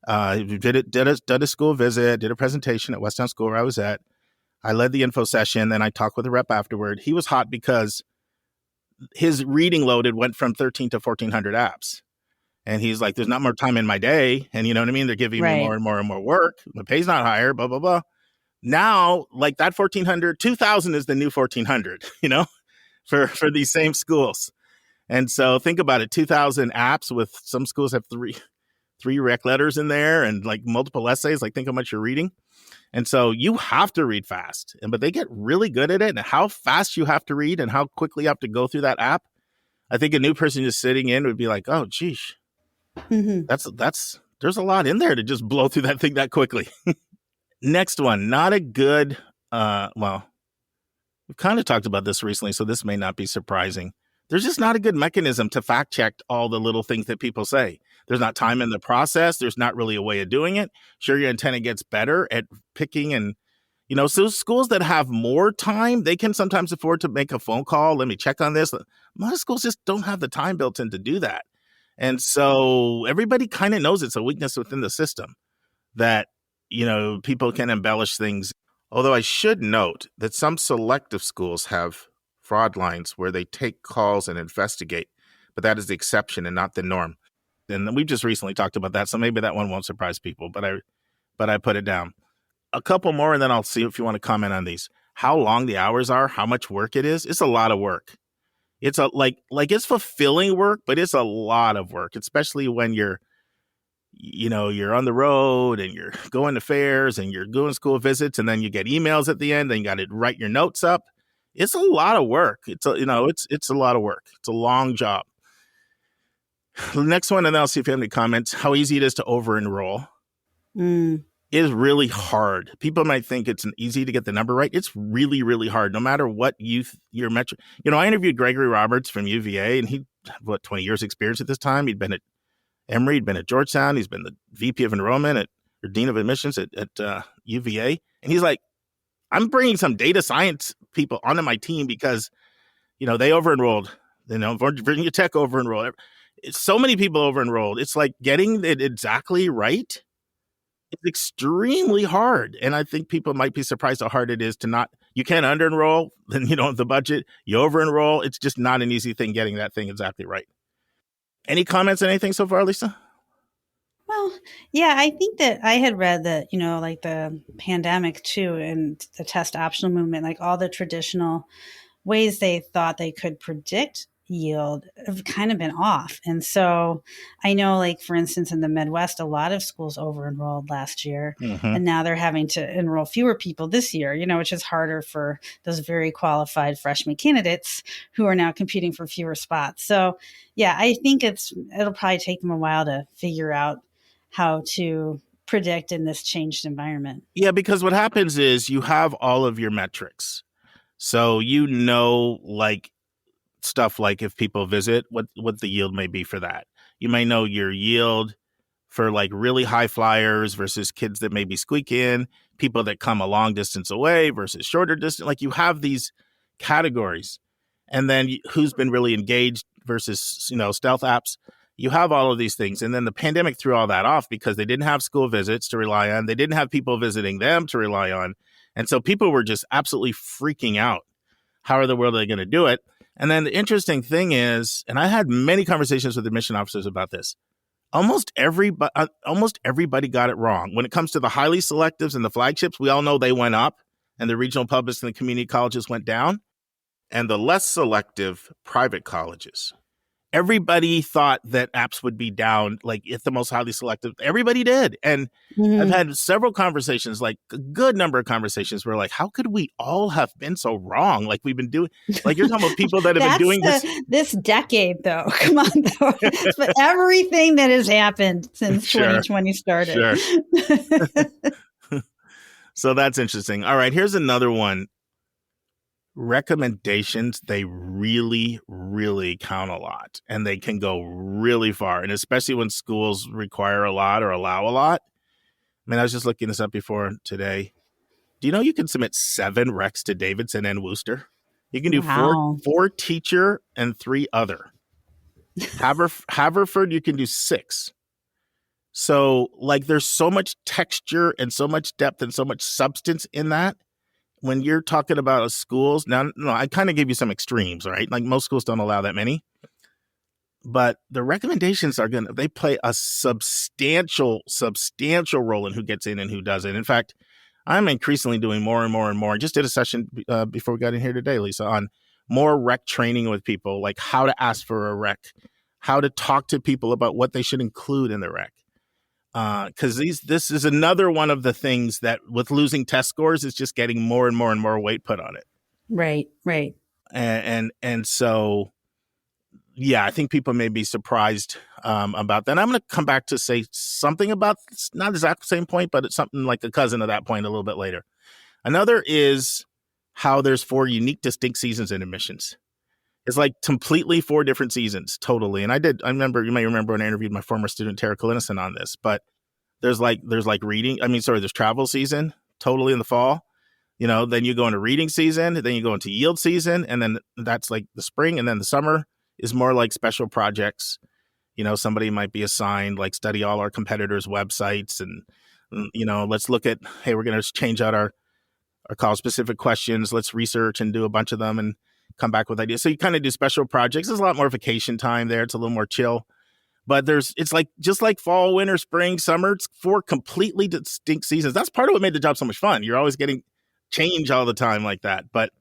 he did a school visit, did a presentation at Westtown School where I was at. I led the info session, then I talked with the rep afterward. He was hot because his reading load went from 13 to 1,400 apps. And he's like, there's not more time in my day. And you know what I mean? They're giving me more and more and more work. The pay's not higher, blah, blah, blah. Now, like that 1,400, 2,000 is the new 1,400, for these same schools. And so think about it, 2,000 apps with some schools have 3 3 rec letters in there and like multiple essays, like think how much you're reading. And so you have to read fast, but they get really good at it. And how fast you have to read and how quickly you have to go through that app. I think a new person just sitting in would be like, oh, geez, there's a lot in there to just blow through that thing that quickly. Next one, not a good, well, we've kind of talked about this recently, so this may not be surprising. There's just not a good mechanism to fact check all the little things that people say. There's not time in the process. There's not really a way of doing it. Sure, your antenna gets better at picking and, so schools that have more time, they can sometimes afford to make a phone call. Let me check on this. Most schools just don't have the time built in to do that. And so everybody kind of knows it's a weakness within the system that, people can embellish things. Although I should note that some selective schools have fraud lines where they take calls and investigate, but that is the exception and not the norm. And we've just recently talked about that, so maybe that one won't surprise people, but I put it down. A couple more, and then I'll see if you want to comment on these. How long the hours are, how much work it is. It's a lot of work. It's it's fulfilling work, but it's a lot of work, especially when you're on the road and you're going to fairs and you're doing school visits, and then you get emails at the end and you got to write your notes up. It's a lot of work. It's a lot of work. It's a long job. The next one, and then I'll see if you have any comments. How easy it is to over-enroll. It is really hard. People might think it's easy to get the number right. It's really, really hard, no matter what your metric. I interviewed Gregory Roberts from UVA, and he had, 20 years experience at this time. He'd been at Emory, he'd been at Georgetown. He's been the VP of Enrollment or Dean of Admissions at UVA. And he's like, I'm bringing some data science people onto my team because, they over-enrolled. Virginia Tech over-enrolled. So many people over-enrolled. It's like getting it exactly right. It's extremely hard. And I think people might be surprised how hard it is you can't under-enroll, then you don't have the budget. You over-enroll. It's just not an easy thing getting that thing exactly right. Any comments on anything so far, Lisa? Well, yeah, I think that I had read that, like the pandemic too, and the test optional movement, like all the traditional ways they thought they could predict yield have kind of been off. And so I know, like, for instance, in the Midwest, a lot of schools over-enrolled last year, and now they're having to enroll fewer people this year, which is harder for those very qualified freshman candidates who are now competing for fewer spots. So yeah, I think it'll probably take them a while to figure out how to predict in this changed environment. Yeah, because what happens is you have all of your metrics. So like stuff like if people visit, what the yield may be for that. You may know your yield for like really high flyers versus kids that maybe squeak in, people that come a long distance away versus shorter distance. Like you have these categories, and then who's been really engaged versus, stealth apps. You have all of these things. And then the pandemic threw all that off because they didn't have school visits to rely on. They didn't have people visiting them to rely on. And so people were just absolutely freaking out. How in the world are they going to do it? And then the interesting thing is, and I had many conversations with admission officers about this, almost everybody got it wrong. When it comes to the highly selectives and the flagships, we all know they went up, and the regional publics and the community colleges went down. And the less selective private colleges, everybody thought that apps would be down, like if the most highly selective. Everybody did. And I've had several conversations, like a good number of conversations where like, how could we all have been so wrong? Like we've been doing, like you're talking about people that have been doing this decade though. Come on, though. But everything that has happened since 2020 started. Sure. So that's interesting. All right, here's another one. Recommendations, they really, really count a lot, and they can go really far. And especially when schools require a lot or allow a lot. I mean, I was just looking this up before today. Do you know you can submit 7 recs to Davidson and Worcester? You can do four teacher and 3 other. Haverford, you can do 6. So like there's so much texture and so much depth and so much substance in that. When you're talking about schools, now, no, I kind of gave you some extremes, right? Like most schools don't allow that many. But the recommendations they play a substantial role in who gets in and who doesn't. In fact, I'm increasingly doing more and more and more. I just did a session before we got in here today, Lisa, on more rec training with people, like how to ask for a rec, how to talk to people about what they should include in the rec. Because this is another one of the things that with losing test scores is just getting more and more and more weight put on it. Right. And so, yeah, I think people may be surprised about that. And I'm going to come back to say something about not exactly the same point, but it's something like a cousin of that point a little bit later. Another is how there's 4 unique, distinct seasons in admissions. It's like completely 4 different seasons, totally. And you may remember when I interviewed my former student, Tara Kalinison, on this, but there's travel season, totally in the fall. Then you go into reading season, then you go into yield season, and then that's like the spring, and then the summer is more like special projects. Somebody might be assigned, like, study all our competitors' websites, and let's look at, hey, we're going to change out our college-specific questions. Let's research and do a bunch of them and come back with ideas. So you kind of do special projects. There's a lot more vacation time there. It's a little more chill. But it's like just like fall, winter, spring, summer. It's 4 completely distinct seasons. That's part of what made the job so much fun. You're always getting change all the time like that. But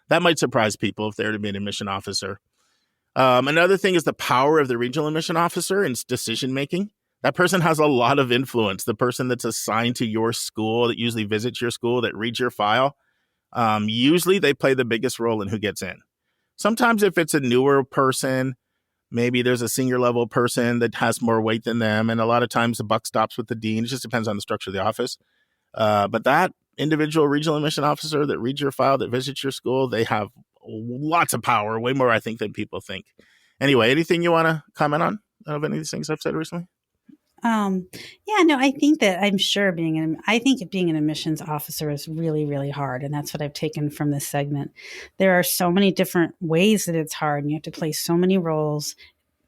that might surprise people if they're to be an admission officer. Another thing is the power of the regional admission officer in decision making. That person has a lot of influence. The person that's assigned to your school, that usually visits your school, that reads your file, usually they play the biggest role in who gets in. Sometimes if it's a newer person, maybe there's a senior level person that has more weight than them. And a lot of times the buck stops with the dean. It just depends on the structure of the office. But that individual regional admission officer that reads your file, that visits your school, they have lots of power, way more, I think, than people think. Anyway, anything you want to comment on of any of these things I've said recently? I think that I think being an admissions officer is really, really hard. And that's what I've taken from this segment. There are so many different ways that it's hard, and you have to play so many roles.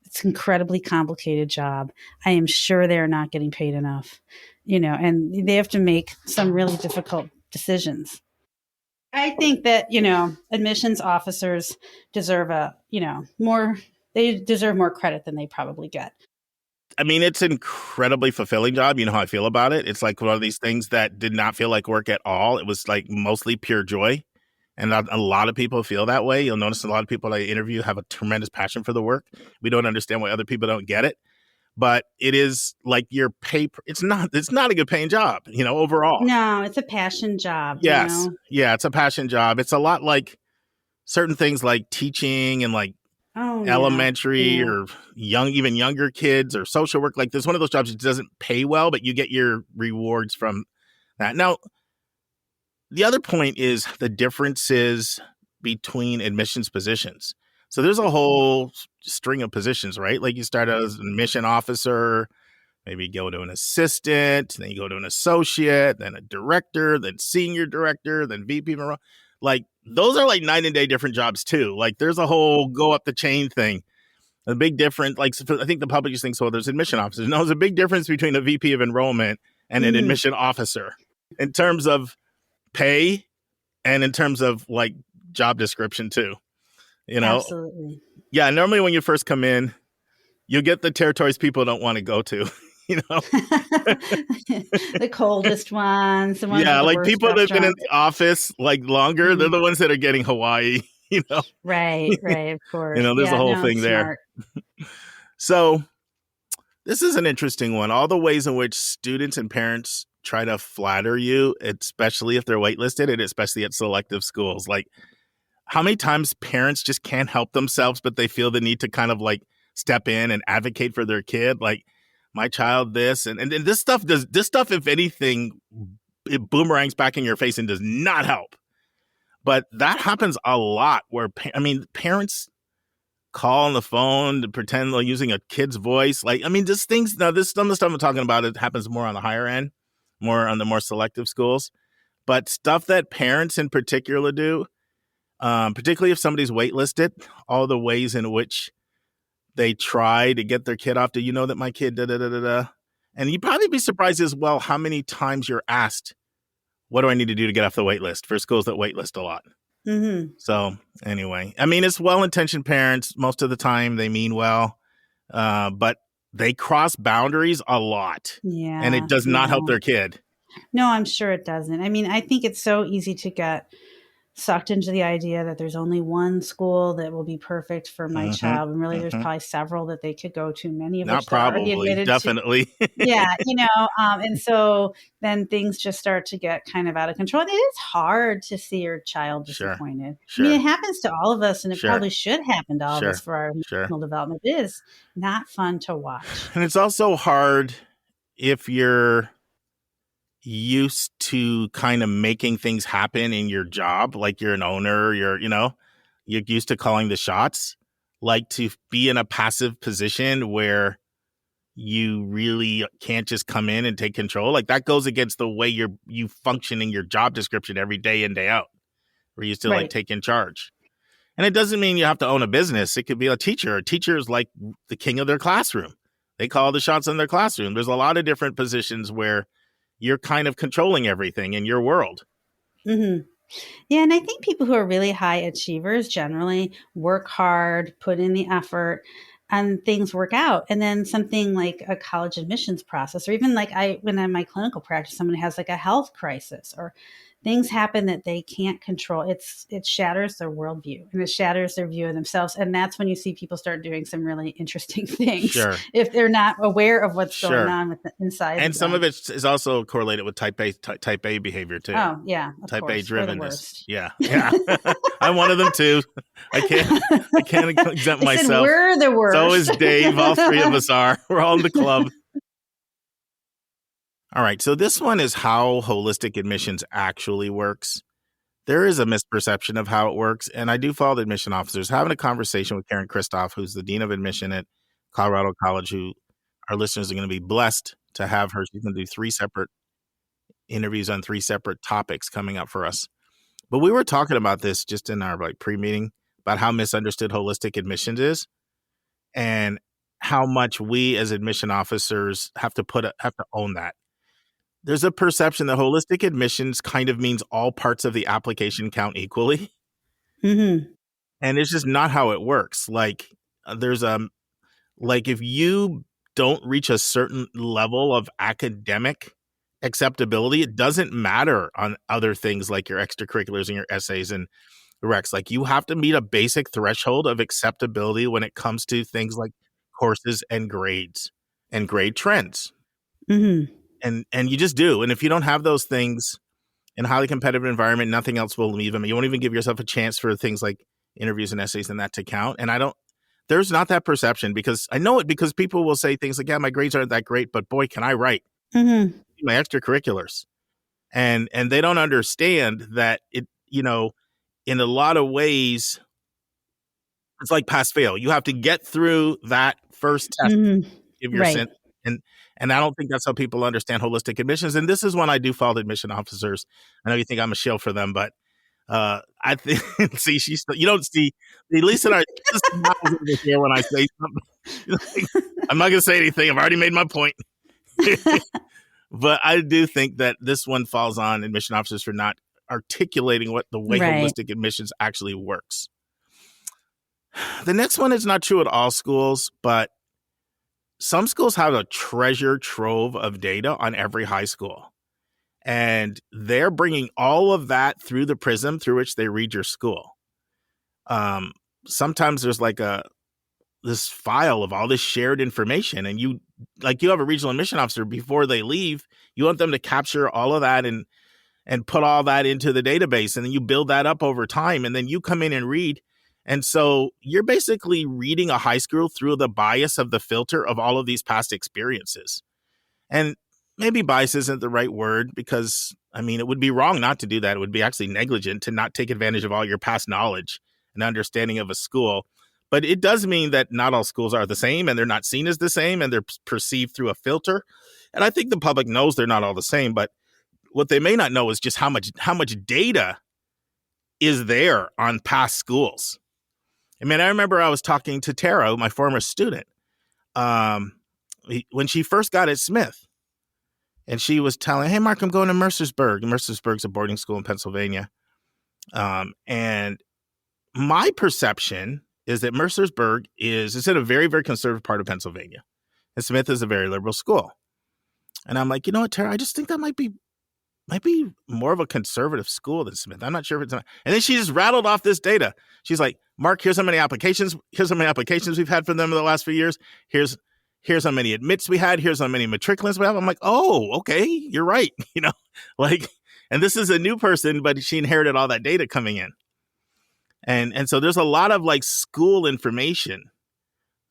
It's an incredibly complicated job. I am sure they're not getting paid enough, and they have to make some really difficult decisions. I think that, admissions officers deserve they deserve more credit than they probably get. I mean, it's an incredibly fulfilling job. You know how I feel about it. It's like one of these things that did not feel like work at all. It was like mostly pure joy. And a lot of people feel that way. You'll notice a lot of people I interview have a tremendous passion for the work. We don't understand why other people don't get it. But it is like your pay. It's not a good paying job, overall. No, it's a passion job. Yes. Yeah, it's a passion job. It's a lot like certain things like teaching and like elementary or even younger kids or social work. Like, there's one of those jobs that doesn't pay well, but you get your rewards from that. Now, the other point is the differences between admissions positions. So there's a whole string of positions, right? Like, you start out as an admission officer, maybe you go to an assistant, then you go to an associate, then a director, then senior director, then VP of Enrollment. Like, those are like night and day different jobs too. Like, there's a whole go up the chain thing. A big difference, like, I think the public just thinks, well, there's admission officers. No, there's a big difference between a VP of Enrollment and an admission officer in terms of pay and in terms of like job description too. Absolutely. Yeah, normally when you first come in, you get the territories people don't want to go to. The coldest ones. The ones like people that have been in the office like longer, they're the ones that are getting Hawaii, Right, of course. There's a whole thing there. So this is an interesting one. All the ways in which students and parents try to flatter you, especially if they're waitlisted and especially at selective schools. Like, how many times parents just can't help themselves, but they feel the need to kind of like step in and advocate for their kid. Like, my child, this and this stuff, if anything, it boomerangs back in your face and does not help. But that happens a lot where, parents call on the phone to pretend they're using a kid's voice. Like, some of the stuff I'm talking about, it happens more on the higher end, more on the more selective schools. But stuff that parents in particular do, particularly if somebody's waitlisted, all the ways in which they try to get their kid off to, that my kid, da-da-da-da-da. And you'd probably be surprised as well how many times you're asked, what do I need to do to get off the wait list for schools that waitlist a lot? Mm-hmm. So anyway, it's well-intentioned parents. Most of the time they mean well, but they cross boundaries a lot. Yeah. And it does not help their kid. No, I'm sure it doesn't. I think it's so easy to get sucked into the idea that there's only one school that will be perfect for my child. And really, there's probably several that they could go to, many of Not which they're already probably, admitted to. definitely. Yeah, and so then things just start to get kind of out of control. And it is hard to see your child disappointed. I mean, it happens to all of us, and it probably should happen to all of us for our emotional development. It is not fun to watch. And it's also hard if you're used to kind of making things happen in your job, like you're an owner, you're used to calling the shots, like to be in a passive position where you really can't just come in and take control. Like that goes against the way you function in your job description every day in, day out, where you still like take in charge. And it doesn't mean you have to own a business. It could be a teacher. A teacher is like the king of their classroom. They call the shots in their classroom. There's a lot of different positions where you're kind of controlling everything in your world. Mm-hmm. Yeah, and I think people who are really high achievers generally work hard, put in the effort, and things work out. And then something like a college admissions process, or even like when I'm in my clinical practice, someone has like a health crisis or things happen that they can't control. It shatters their worldview and it shatters their view of themselves. And that's when you see people start doing some really interesting things if they're not aware of what's going on with the inside. And some of it is also correlated with type A behavior too. Oh yeah, type A drivenness. Yeah. I'm one of them too. I can't exempt myself. We're the worst. So is Dave. All three of us are. We're all in the club. All right, so this one is how holistic admissions actually works. There is a misperception of how it works, and I do follow the admission officers. Having a conversation with Karen Christoph, who's the Dean of Admission at Colorado College, who our listeners are going to be blessed to have her. She's going to do 3 separate interviews on 3 separate topics coming up for us. But we were talking about this just in our pre-meeting about how misunderstood holistic admissions is and how much we as admission officers have to own that. There's a perception that holistic admissions kind of means all parts of the application count equally. Mm-hmm. And it's just not how it works. Like if you don't reach a certain level of academic acceptability, it doesn't matter on other things like your extracurriculars and your essays and recs. Like you have to meet a basic threshold of acceptability when it comes to things like courses and grades and grade trends. Mm-hmm. And you just do. And if you don't have those things in a highly competitive environment, nothing else will even. You won't even give yourself a chance for things like interviews and essays and that to count. And there's not that perception because I know it because people will say things like, yeah, my grades aren't that great, but boy, can I write my extracurriculars. And they don't understand that it, in a lot of ways, it's like pass fail. You have to get through that first test. Give your sent. And I don't think that's how people understand holistic admissions. And this is when I do follow admission officers. I know you think I'm a shill for them, but I think you don't see Lisa and I smiles over here when I say something. I'm not going to say anything. I've already made my point. But I do think that this one falls on admission officers for not articulating what the way holistic admissions actually works. The next one is not true at all schools, but some schools have a treasure trove of data on every high school. And they're bringing all of that through the prism through which they read your school. Sometimes there's this file of all this shared information, and you have a regional admission officer before they leave. You want them to capture all of that and put all that into the database, and then you build that up over time, and then you come in and read. And so you're basically reading a high school through the bias of the filter of all of these past experiences. And maybe bias isn't the right word because, it would be wrong not to do that. It would be actually negligent to not take advantage of all your past knowledge and understanding of a school. But it does mean that not all schools are the same and they're not seen as the same and they're perceived through a filter. And I think the public knows they're not all the same, but what they may not know is just how much data is there on past schools. I remember I was talking to Tara, my former student, when she first got at Smith. And she was telling, hey, Mark, I'm going to Mercersburg. Mercersburg's a boarding school in Pennsylvania. And my perception is that Mercersburg is in a very, very conservative part of Pennsylvania. And Smith is a very liberal school. And I'm like, you know what, Tara, I just think that might be might be more of a conservative school than Smith. I'm not sure if it's not. And then she just rattled off this data. She's like, Mark, here's how many applications we've had from them in the last few years. Here's how many admits we had. Here's how many matriculants we have. I'm like, oh, okay, you're right. And this is a new person, but she inherited all that data coming in. And so there's a lot of like school information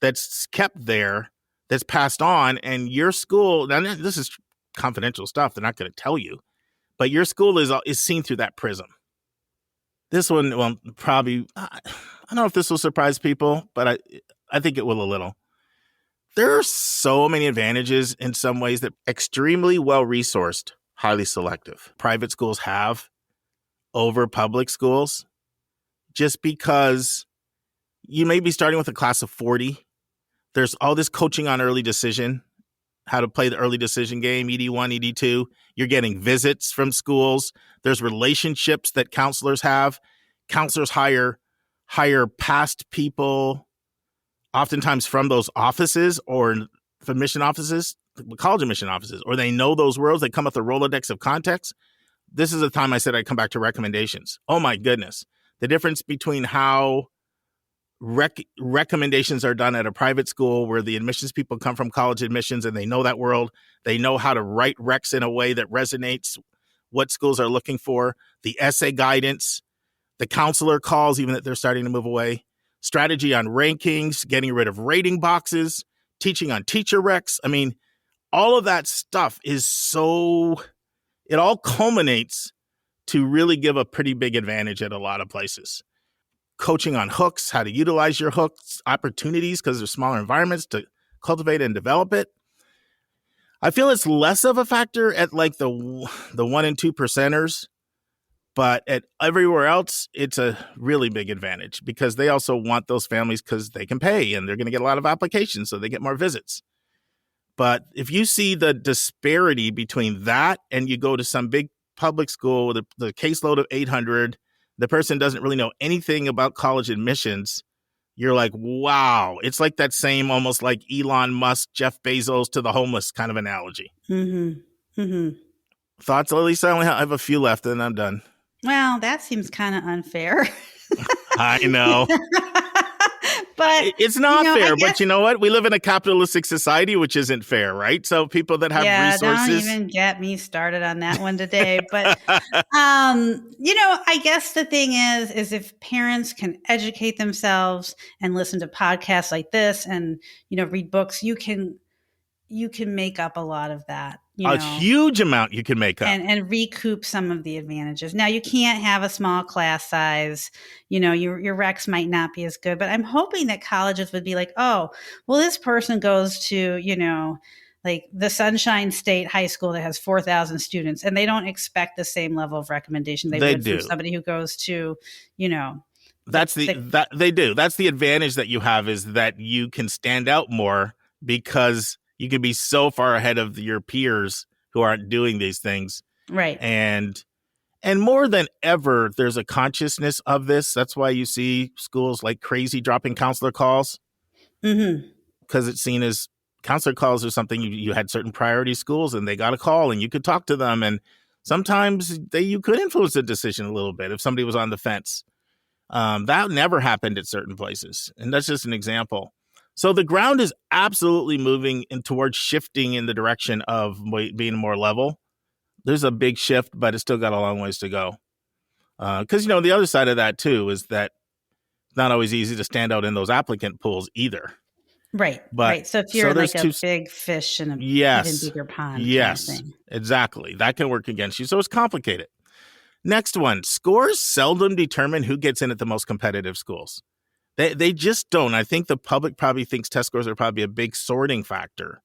that's kept there, that's passed on, and your school, now this is confidential stuff, they're not going to tell you, but your school is seen through that prism. This one, well, probably, I don't know if this will surprise people, but I think it will a little. There are so many advantages in some ways that extremely well-resourced, highly selective private schools have over public schools, just because you may be starting with a class of 40. There's all this coaching on early decision, how to play the early decision game, ED1, ED2. You're getting visits from schools. There's relationships that counselors have. Counselors hire past people, oftentimes from those offices or from mission offices, college admission offices, or they know those worlds. They come with a Rolodex of context. This is the time I said I'd come back to recommendations. Oh, my goodness. The difference between how recommendations are done at a private school where the admissions people come from college admissions and they know that world. They know how to write recs in a way that resonates what schools are looking for. The essay guidance, the counselor calls, even that they're starting to move away. Strategy on rankings, getting rid of rating boxes, teaching on teacher recs. I mean, all of that stuff it all culminates to really give a pretty big advantage at a lot of places. Coaching on hooks, how to utilize your hooks, opportunities, because there's smaller environments to cultivate and develop it. I feel it's less of a factor at like the 1 and 2 percenters, but at everywhere else, it's a really big advantage because they also want those families because they can pay and they're going to get a lot of applications, so they get more visits. But if you see the disparity between that and you go to some big public school with the caseload of 800, the person doesn't really know anything about college admissions, you're like, wow. It's like that same almost like Elon Musk, Jeff Bezos to the homeless kind of analogy. Mm-hmm. Mm-hmm. Thoughts, Lisa? I only have a few left and I'm done. Well, that seems kind of unfair. I know. But it's not fair, but you know what? We live in a capitalistic society, which isn't fair, right? So people that have resources. Don't even get me started on that one today. But, I guess the thing is if parents can educate themselves and listen to podcasts like this and, read books, you can make up a lot of that. Huge amount you can make up. And recoup some of the advantages. Now, you can't have a small class size. Your recs might not be as good. But I'm hoping that colleges would be like, oh, well, this person goes to, like the Sunshine State High School that has 4,000 students. And they don't expect the same level of recommendation they would do. From somebody who goes to, they do. That's the advantage that you have, is that you can stand out more because you can be so far ahead of your peers who aren't doing these things. Right. And more than ever, there's a consciousness of this. That's why you see schools like crazy dropping counselor calls. Mm-hmm. Because it's seen as counselor calls are something you had certain priority schools and they got a call and you could talk to them. And sometimes you could influence the decision a little bit if somebody was on the fence. That never happened at certain places. And that's just an example. So the ground is absolutely moving towards shifting in the direction of being more level. There's a big shift, but it's still got a long ways to go. Because, the other side of that, too, is that it's not always easy to stand out in those applicant pools either. Right. Right. So if you're like a big fish in a even bigger pond. Yes, kind of thing. Exactly. That can work against you. So it's complicated. Next one. Scores seldom determine who gets in at the most competitive schools. They just don't. I think the public probably thinks test scores are probably a big sorting factor.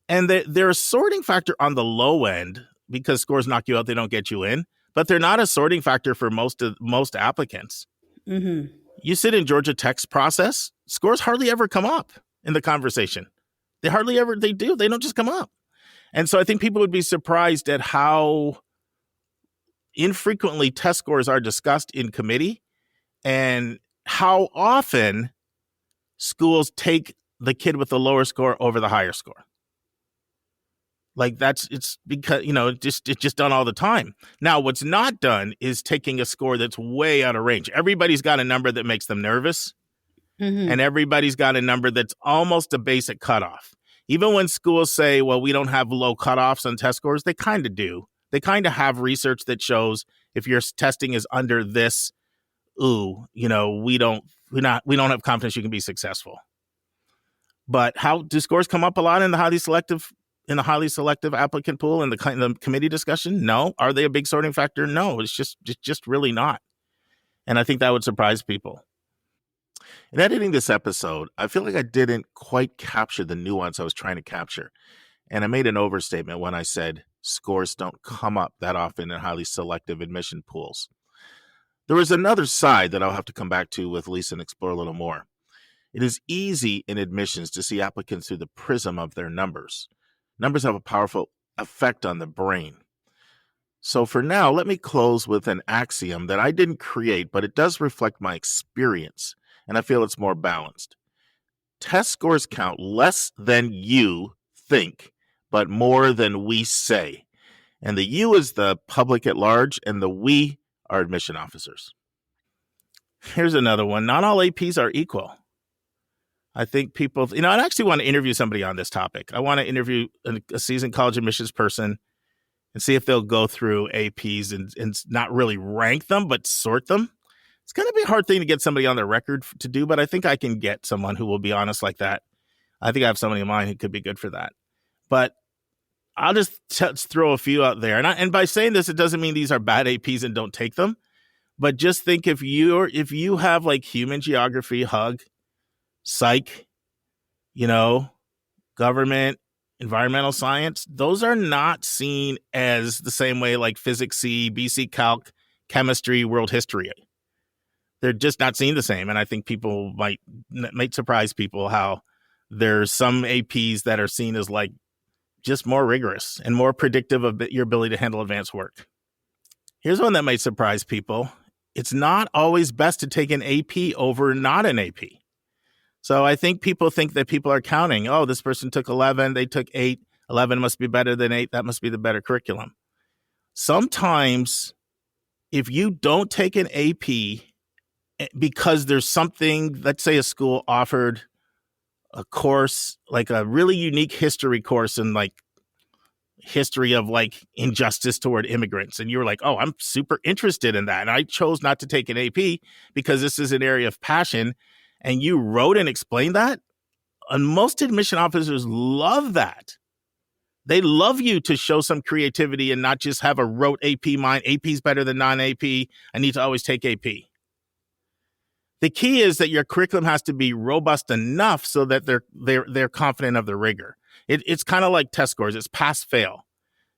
And they're a sorting factor on the low end because scores knock you out, they don't get you in. But they're not a sorting factor for most applicants. Mm-hmm. You sit in Georgia Tech's process, scores hardly ever come up in the conversation. They do. They don't just come up. And so I think people would be surprised at how infrequently test scores are discussed in committee and how often schools take the kid with the lower score over the higher score. Like it's because, it's just done all the time. Now, what's not done is taking a score that's way out of range. Everybody's got a number that makes them nervous. Mm-hmm. And everybody's got a number that's almost a basic cutoff. Even when schools say, well, we don't have low cutoffs on test scores, they kind of do. They kind of have research that shows if your testing is under this, we don't have confidence you can be successful. But how do scores come up a lot in the highly selective applicant pool and the committee discussion? No. Are they a big sorting factor? No. It's just really not. And I think that would surprise people. In editing this episode, I feel like I didn't quite capture the nuance I was trying to capture. And I made an overstatement when I said scores don't come up that often in highly selective admission pools. There is another side that I'll have to come back to with Lisa and explore a little more. It is easy in admissions to see applicants through the prism of their numbers. Numbers have a powerful effect on the brain. So for now, let me close with an axiom that I didn't create, but it does reflect my experience, and I feel it's more balanced. Test scores count less than you think, but more than we say. And the you is the public at large, and the we are admission officers. Here's another one. Not all APs are equal. I think people, I actually want to interview somebody on this topic. I want to interview a seasoned college admissions person and see if they'll go through APs and not really rank them, but sort them. It's going to be a hard thing to get somebody on their record to do, but I think I can get someone who will be honest like that. I think I have somebody in mind who could be good for that. But I'll just throw a few out there. And by saying this, it doesn't mean these are bad APs and don't take them. But just think if you have like human geography, HUG, psych, government, environmental science, those are not seen as the same way like physics C, BC Calc, chemistry, world history. They're just not seen the same. And I think people might surprise people how there's some APs that are seen as like just more rigorous and more predictive of your ability to handle advanced work. Here's one that might surprise people. It's not always best to take an AP over not an AP. So I think people think that people are counting, oh, this person took 11, they took 8, 11 must be better than 8, that must be the better curriculum. Sometimes if you don't take an AP because there's something, let's say a school offered a course, like a really unique history course in like history of like injustice toward immigrants. And you were like, oh, I'm super interested in that. And I chose not to take an AP because this is an area of passion. And you wrote and explained that. And most admission officers love that. They love you to show some creativity and not just have a rote AP mind. AP is better than non-AP. I need to always take AP. The key is that your curriculum has to be robust enough so that they're confident of the rigor. It's kind of like test scores. It's pass fail.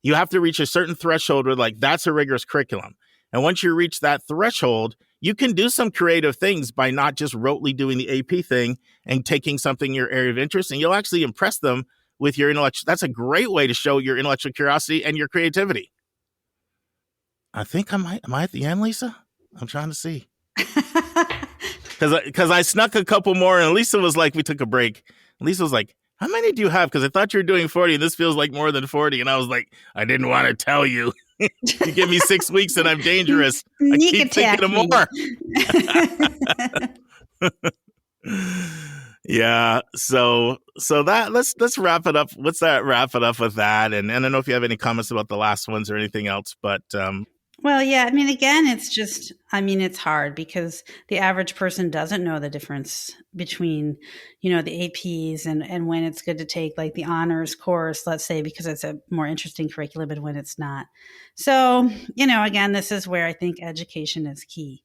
You have to reach a certain threshold where like that's a rigorous curriculum. And once you reach that threshold, you can do some creative things by not just rotely doing the AP thing and taking something in your area of interest, and you'll actually impress them with your intellectual. That's a great way to show your intellectual curiosity and your creativity. I think am I at the end, Lisa? I'm trying to see. Because I snuck a couple more, and Lisa was like, we took a break. Lisa was like, how many do you have? Because I thought you were doing 40, and this feels like more than 40. And I was like, I didn't want to tell you. You give me 6 weeks and I'm dangerous. I keep thinking of more. Yeah. So that let's wrap it up. Wrap it up with that. And I don't know if you have any comments about the last ones or anything else, but well, yeah. I mean, again, it's hard because the average person doesn't know the difference between, the APs and when it's good to take like the honors course, let's say, because it's a more interesting curriculum and when it's not. So, again, this is where I think education is key.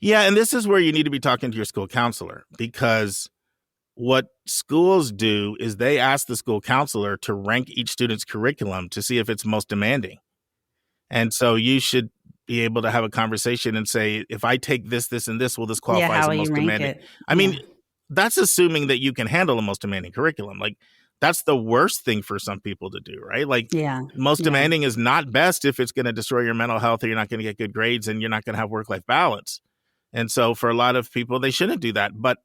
Yeah. And this is where you need to be talking to your school counselor, because what schools do is they ask the school counselor to rank each student's curriculum to see if it's most demanding. And so you should be able to have a conversation and say, if I take this, this, and this, will this qualify as the most demanding? I mean, that's assuming that you can handle the most demanding curriculum. Like, that's the worst thing for some people to do, right? Like, most demanding is not best if it's going to destroy your mental health or you're not going to get good grades and you're not going to have work-life balance. And so for a lot of people, they shouldn't do that. But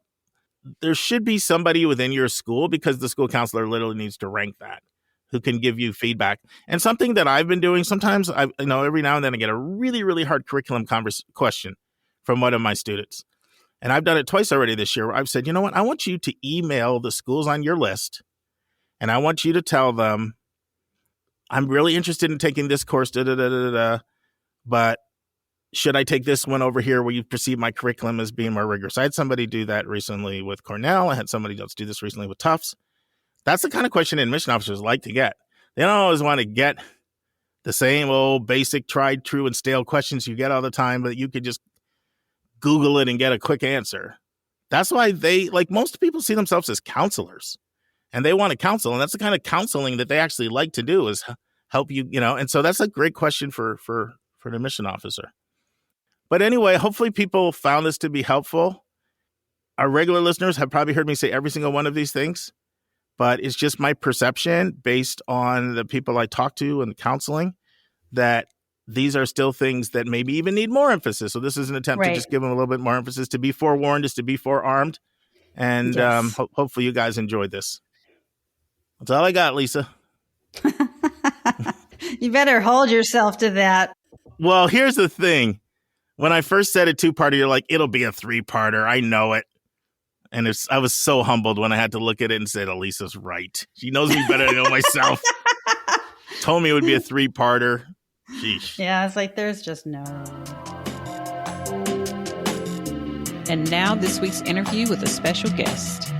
there should be somebody within your school, because the school counselor literally needs to rank that. who can give you feedback. And something that I've been doing sometimes, every now and then I get a really, really hard curriculum question from one of my students. And I've done it twice already this year where I've said, you know what, I want you to email the schools on your list. And I want you to tell them, I'm really interested in taking this course, but should I take this one over here where you perceive my curriculum as being more rigorous? I had somebody do that recently with Cornell. I had somebody else do this recently with Tufts. That's the kind of question admission officers like to get. They don't always want to get the same old basic, tried, true, and stale questions you get all the time, but you could just Google it and get a quick answer. That's why most people see themselves as counselors, and they want to counsel. And that's the kind of counseling that they actually like to do, is help you, and so that's a great question for an admission officer. But anyway, hopefully people found this to be helpful. Our regular listeners have probably heard me say every single one of these things, but it's just my perception based on the people I talk to and the counseling that these are still things that maybe even need more emphasis. So this is an attempt to just give them a little bit more emphasis. To be forewarned is to be forearmed. And hopefully you guys enjoyed this. That's all I got, Lisa. You better hold yourself to that. Well, here's the thing. When I first said a 2-parter, you're like, it'll be a 3-parter. I know it. And I was so humbled when I had to look at it and say, Lisa's right. She knows me better than I know myself. Told me it would be a 3-parter. Sheesh. Yeah, it's like there's just no. And now this week's interview with a special guest.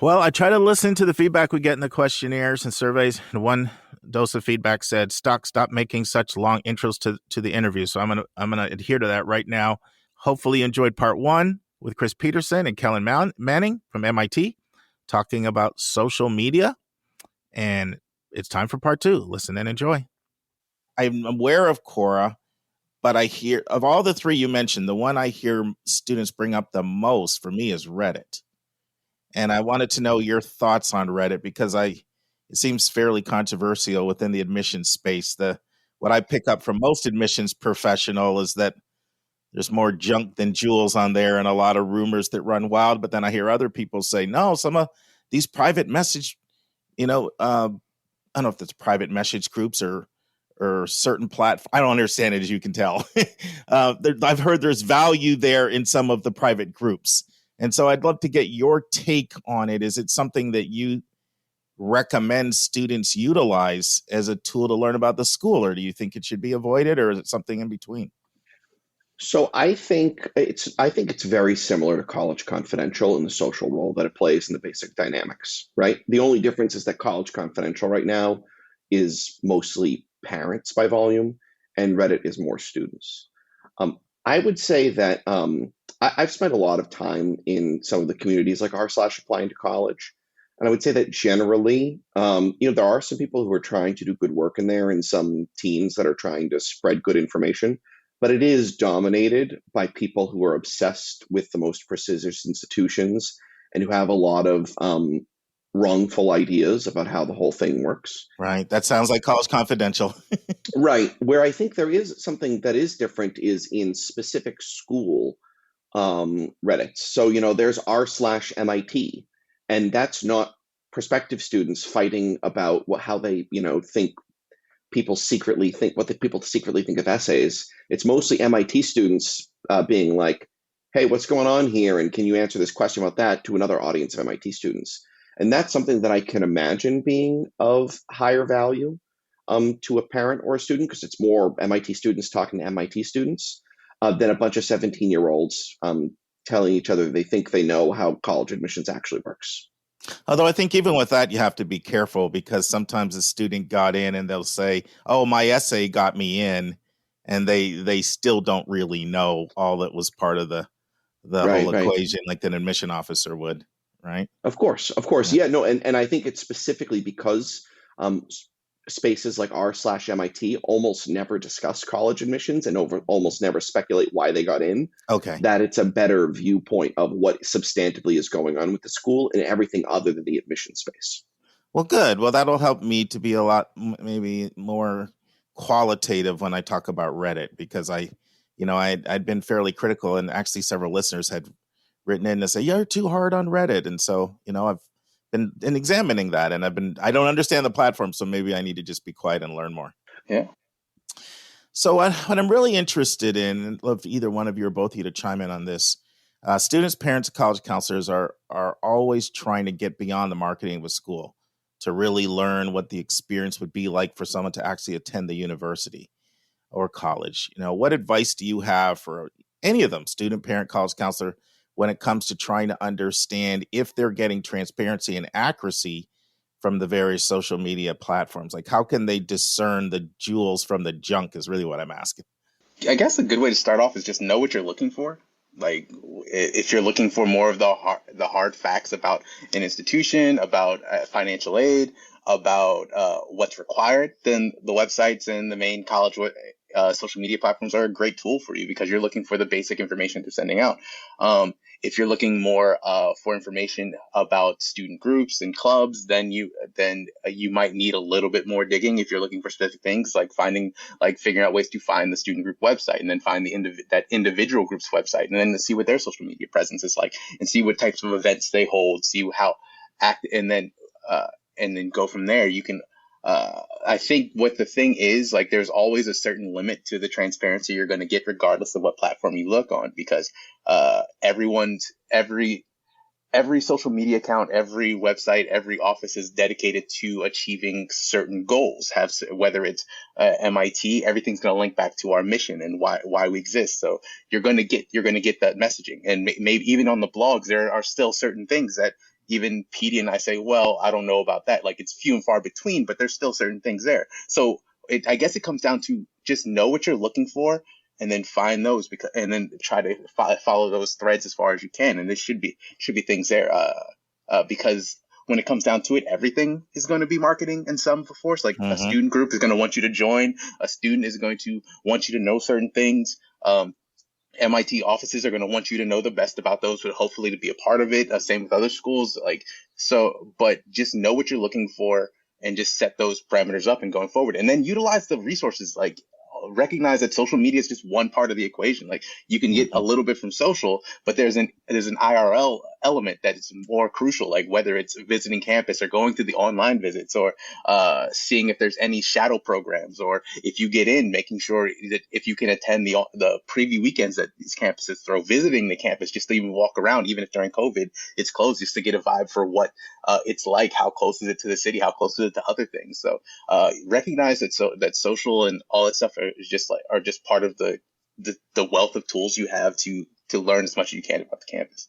Well, I try to listen to the feedback we get in the questionnaires and surveys. And one dose of feedback said, stop making such long intros to the interview. So I'm gonna adhere to that right now. Hopefully you enjoyed part 1 with Chris Peterson and Kellen Manning from MIT, talking about social media. And it's time for part 2. Listen and enjoy. I'm aware of Quora, but I hear, of all the 3 you mentioned, the one I hear students bring up the most for me is Reddit. And I wanted to know your thoughts on Reddit, because it seems fairly controversial within the admissions space. What I pick up from most admissions professional is that there's more junk than jewels on there and a lot of rumors that run wild. But then I hear other people say, no, some of these private message, I don't know if it's private message groups or certain platforms. I don't understand it, as you can tell. I've heard there's value there in some of the private groups. And so I'd love to get your take on it. Is it something that you recommend students utilize as a tool to learn about the school, or do you think it should be avoided, or is it something in between? So I think it's very similar to College Confidential in the social role that it plays in the basic dynamics, right? The only difference is that College Confidential right now is mostly parents by volume, and Reddit is more students. I would say that I've spent a lot of time in some of the communities like r/applying to college. And I would say that generally, there are some people who are trying to do good work in there and some teams that are trying to spread good information. But it is dominated by people who are obsessed with the most prestigious institutions and who have a lot of wrongful ideas about how the whole thing works. Right. That sounds like College Confidential. Right. Where I think there is something that is different is in specific school Reddits. So, there's r/MIT, and that's not prospective students fighting about how they, think people secretly think, what the people secretly think of essays. It's mostly MIT students being like, hey, what's going on here? And can you answer this question about that, to another audience of MIT students? And that's something that I can imagine being of higher value to a parent or a student, because it's more MIT students talking to MIT students than a bunch of 17-year-olds telling each other they think they know how college admissions actually works. Although I think even with that, you have to be careful, because sometimes a student got in and they'll say, oh, my essay got me in, and they still don't really know all that was part of the whole equation, like an admission officer would, right? Of course. Yeah, no, and I think it's specifically because spaces like r/MIT almost never discuss college admissions and almost never speculate why they got in. Okay. That it's a better viewpoint of what substantively is going on with the school and everything other than the admission space. Well, good. Well, that'll help me to be a lot maybe more qualitative when I talk about Reddit, because I'd been fairly critical, and actually several listeners had written in to say, you're too hard on Reddit. And so, I've been examining that, and I don't understand the platform, so maybe I need to just be quiet and learn more. Yeah. So what I'm really interested in, and I'd love either one of you or both of you to chime in on this. Students, parents, and college counselors are always trying to get beyond the marketing of a school to really learn what the experience would be like for someone to actually attend the university or college. What advice do you have for any of them, student, parent, college counselor, when it comes to trying to understand if they're getting transparency and accuracy from the various social media platforms? Like, how can they discern the jewels from the junk is really what I'm asking. I guess a good way to start off is just know what you're looking for. Like, if you're looking for more of the hard facts about an institution, about financial aid, about what's required, then the websites and the main college social media platforms are a great tool for you, because you're looking for the basic information they're sending out. If you're looking more for information about student groups and clubs, then you might need a little bit more digging. If you're looking for specific things, like figuring out ways to find the student group website, and then find that individual group's website, and then to see what their social media presence is like, and see what types of events they hold, see how and then go from there. You can. I think what the thing is, like, there's always a certain limit to the transparency you're going to get, regardless of what platform you look on, because every social media account, every website, every office is dedicated to achieving certain goals. Whether it's MIT, everything's going to link back to our mission and why we exist. So you're going to get that messaging, and maybe even on the blogs, there are still certain things that even Petey and I say, well, I don't know about that. Like, it's few and far between, but there's still certain things there. So I guess it comes down to just know what you're looking for, and then find those, and then try to follow those threads as far as you can. And there should be things there, because when it comes down to it, everything is going to be marketing in some force. Like, a student group is going to want you to join. A student is going to want you to know certain things. MIT offices are going to want you to know the best about those, but hopefully to be a part of it. Same with other schools. But just know what you're looking for, and just set those parameters up and going forward, and then utilize the resources. Like, recognize that social media is just one part of the equation. Like, you can get a little bit from social, but there's an IRL element that is more crucial, like whether it's visiting campus or going through the online visits, or seeing if there's any shadow programs, or if you get in, making sure that if you can attend the preview weekends that these campuses throw, visiting the campus just to even walk around, even if during COVID it's closed, just to get a vibe for what it's like, how close is it to the city, how close is it to other things. So recognize that social and all that stuff are just part of the wealth of tools you have to learn as much as you can about the campus.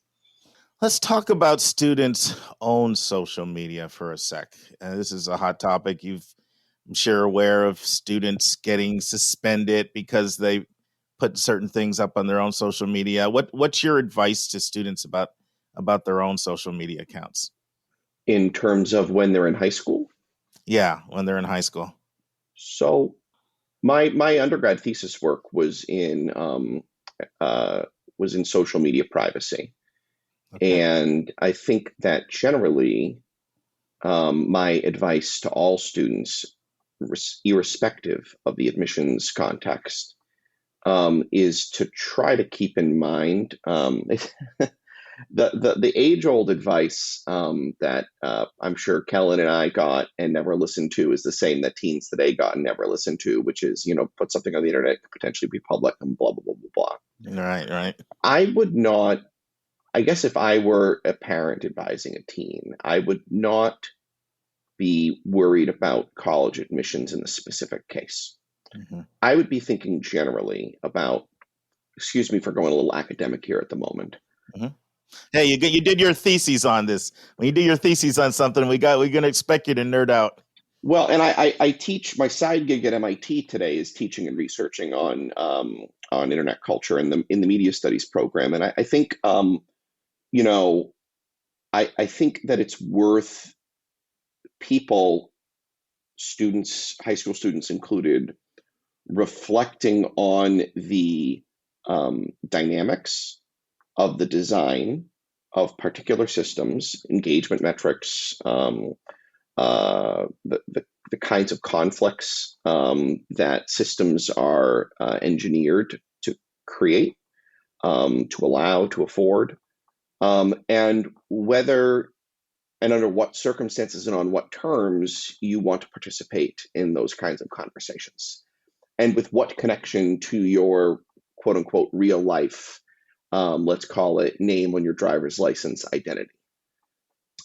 Let's talk about students' own social media for a sec. This is a hot topic. I'm sure aware of students getting suspended because they put certain things up on their own social media. What's your advice to students about their own social media accounts? In terms of when they're in high school? Yeah, when they're in high school. So my undergrad thesis work was in social media privacy. Okay. And I think that generally my advice to all students, irrespective of the admissions context, is to try to keep in mind the age-old advice that I'm sure Kellen and I got and never listened to is the same that teens today got and never listened to, which is, put something on the internet could potentially be public and blah, blah, blah, blah, blah. Right. I guess if I were a parent advising a teen, I would not be worried about college admissions in the specific case. Mm-hmm. I would be thinking generally about, excuse me for going a little academic here at the moment. Mm-hmm. Hey, you did your theses on this. When you do your theses on something, we're going to expect you to nerd out. Well, and I teach, my side gig at MIT today is teaching and researching on internet culture in the media studies program. And I think, I think that it's worth students, high school students included, reflecting on the dynamics of the design of particular systems, engagement metrics, the kinds of conflicts that systems are engineered to create, to allow, to afford, and whether and under what circumstances and on what terms you want to participate in those kinds of conversations, and with what connection to your quote unquote real life, let's call it name on your driver's license identity.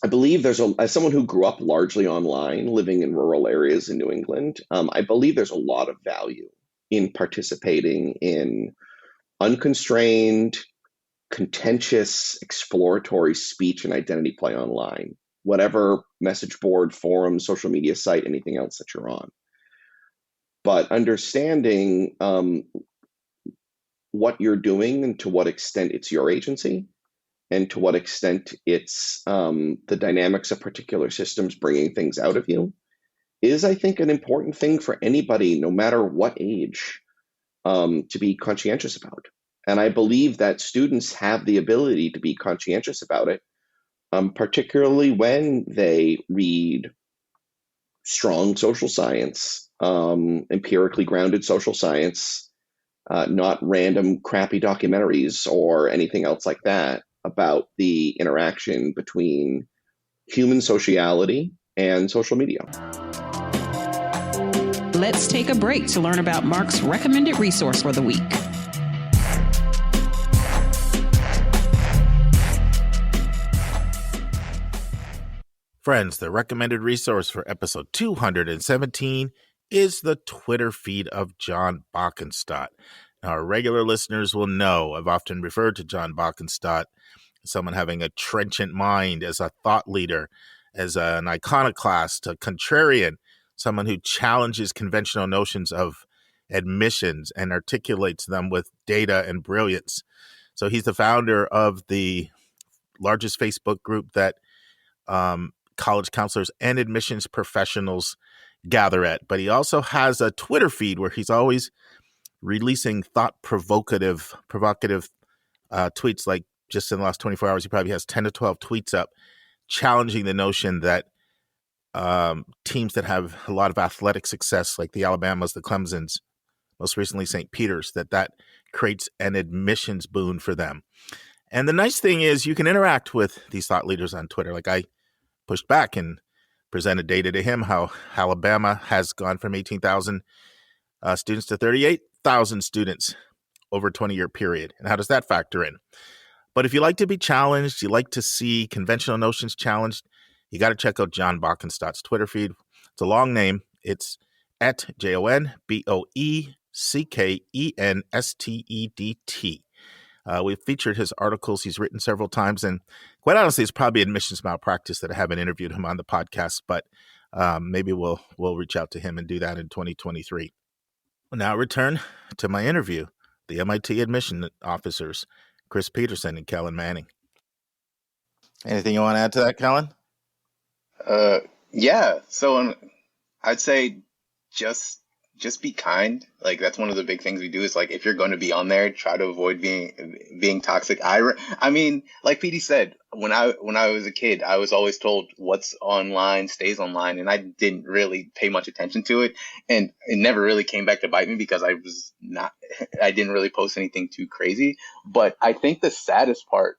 I believe as someone who grew up largely online, living in rural areas in New England, I believe there's a lot of value in participating in unconstrained, contentious, exploratory speech and identity play online, whatever message board, forum, social media site, anything else that you're on. But understanding what you're doing and to what extent it's your agency, and to what extent it's the dynamics of particular systems bringing things out of you, is, I think, an important thing for anybody, no matter what age, to be conscientious about. And I believe that students have the ability to be conscientious about it, particularly when they read strong social science, empirically grounded social science, not random crappy documentaries or anything else like that about the interaction between human sociality and social media. Let's take a break to learn about Mark's recommended resource for the week. Friends, the recommended resource for episode 217 is the Twitter feed of Jon Boeckenstedt. Now, our regular listeners will know I've often referred to Jon Boeckenstedt as someone having a trenchant mind, as a thought leader, as an iconoclast, a contrarian, someone who challenges conventional notions of admissions and articulates them with data and brilliance. So he's the founder of the largest Facebook group that college counselors and admissions professionals gather at. But he also has a Twitter feed where he's always releasing thought-provocative tweets. Like just in the last 24 hours, he probably has 10 to 12 tweets up challenging the notion that teams that have a lot of athletic success, like the Alabamas, the Clemsons, most recently St. Peter's, that creates an admissions boon for them. And the nice thing is you can interact with these thought leaders on Twitter. Like I pushed back and presented data to him how Alabama has gone from 18,000 students to 38,000 students over a 20-year period. And how does that factor in? But if you like to be challenged, you like to see conventional notions challenged, you got to check out Jon Boeckenstedt's Twitter feed. It's a long name. It's at JonBoeckenstedt. We've featured his articles. He's written several times. And quite honestly, it's probably admissions malpractice that I haven't interviewed him on the podcast. But maybe we'll reach out to him and do that in 2023. Now return to my interview, the MIT admission officers, Chris Peterson and Kellen Manning. Anything you want to add to that, Kellen? Yeah. So I'd say just be kind. Like that's one of the big things we do is like, if you're going to be on there, try to avoid being toxic. I mean, like Petey said, when I was a kid, I was always told what's online stays online. And I didn't really pay much attention to it. And it never really came back to bite me because I didn't really post anything too crazy. But I think the saddest part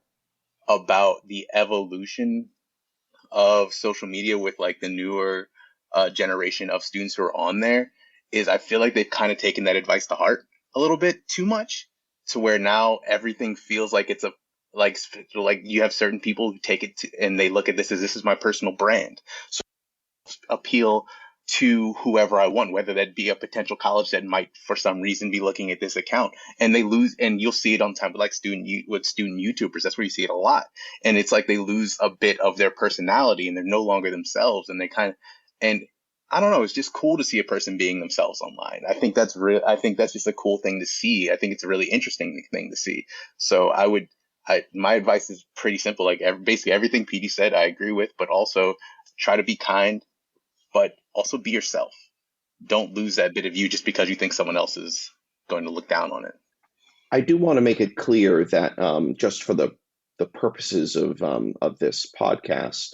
about the evolution of social media with like the newer generation of students who are on there is I feel like they've kind of taken that advice to heart a little bit too much, to where now everything feels like it's like you have certain people who take it and they look at this is my personal brand. So appeal to whoever I want, whether that be a potential college that might for some reason be looking at this account, and they lose, and you'll see it on time with like student YouTubers. That's where you see it a lot. And it's like they lose a bit of their personality and they're no longer themselves, and and I don't know, it's just cool to see a person being themselves online. I think that's just a cool thing to see. I think it's a really interesting thing to see. So my advice is pretty simple. Like basically everything Petey said, I agree with, but also try to be kind, but also be yourself. Don't lose that bit of you just because you think someone else is going to look down on it. I do want to make it clear that just for the purposes of this podcast,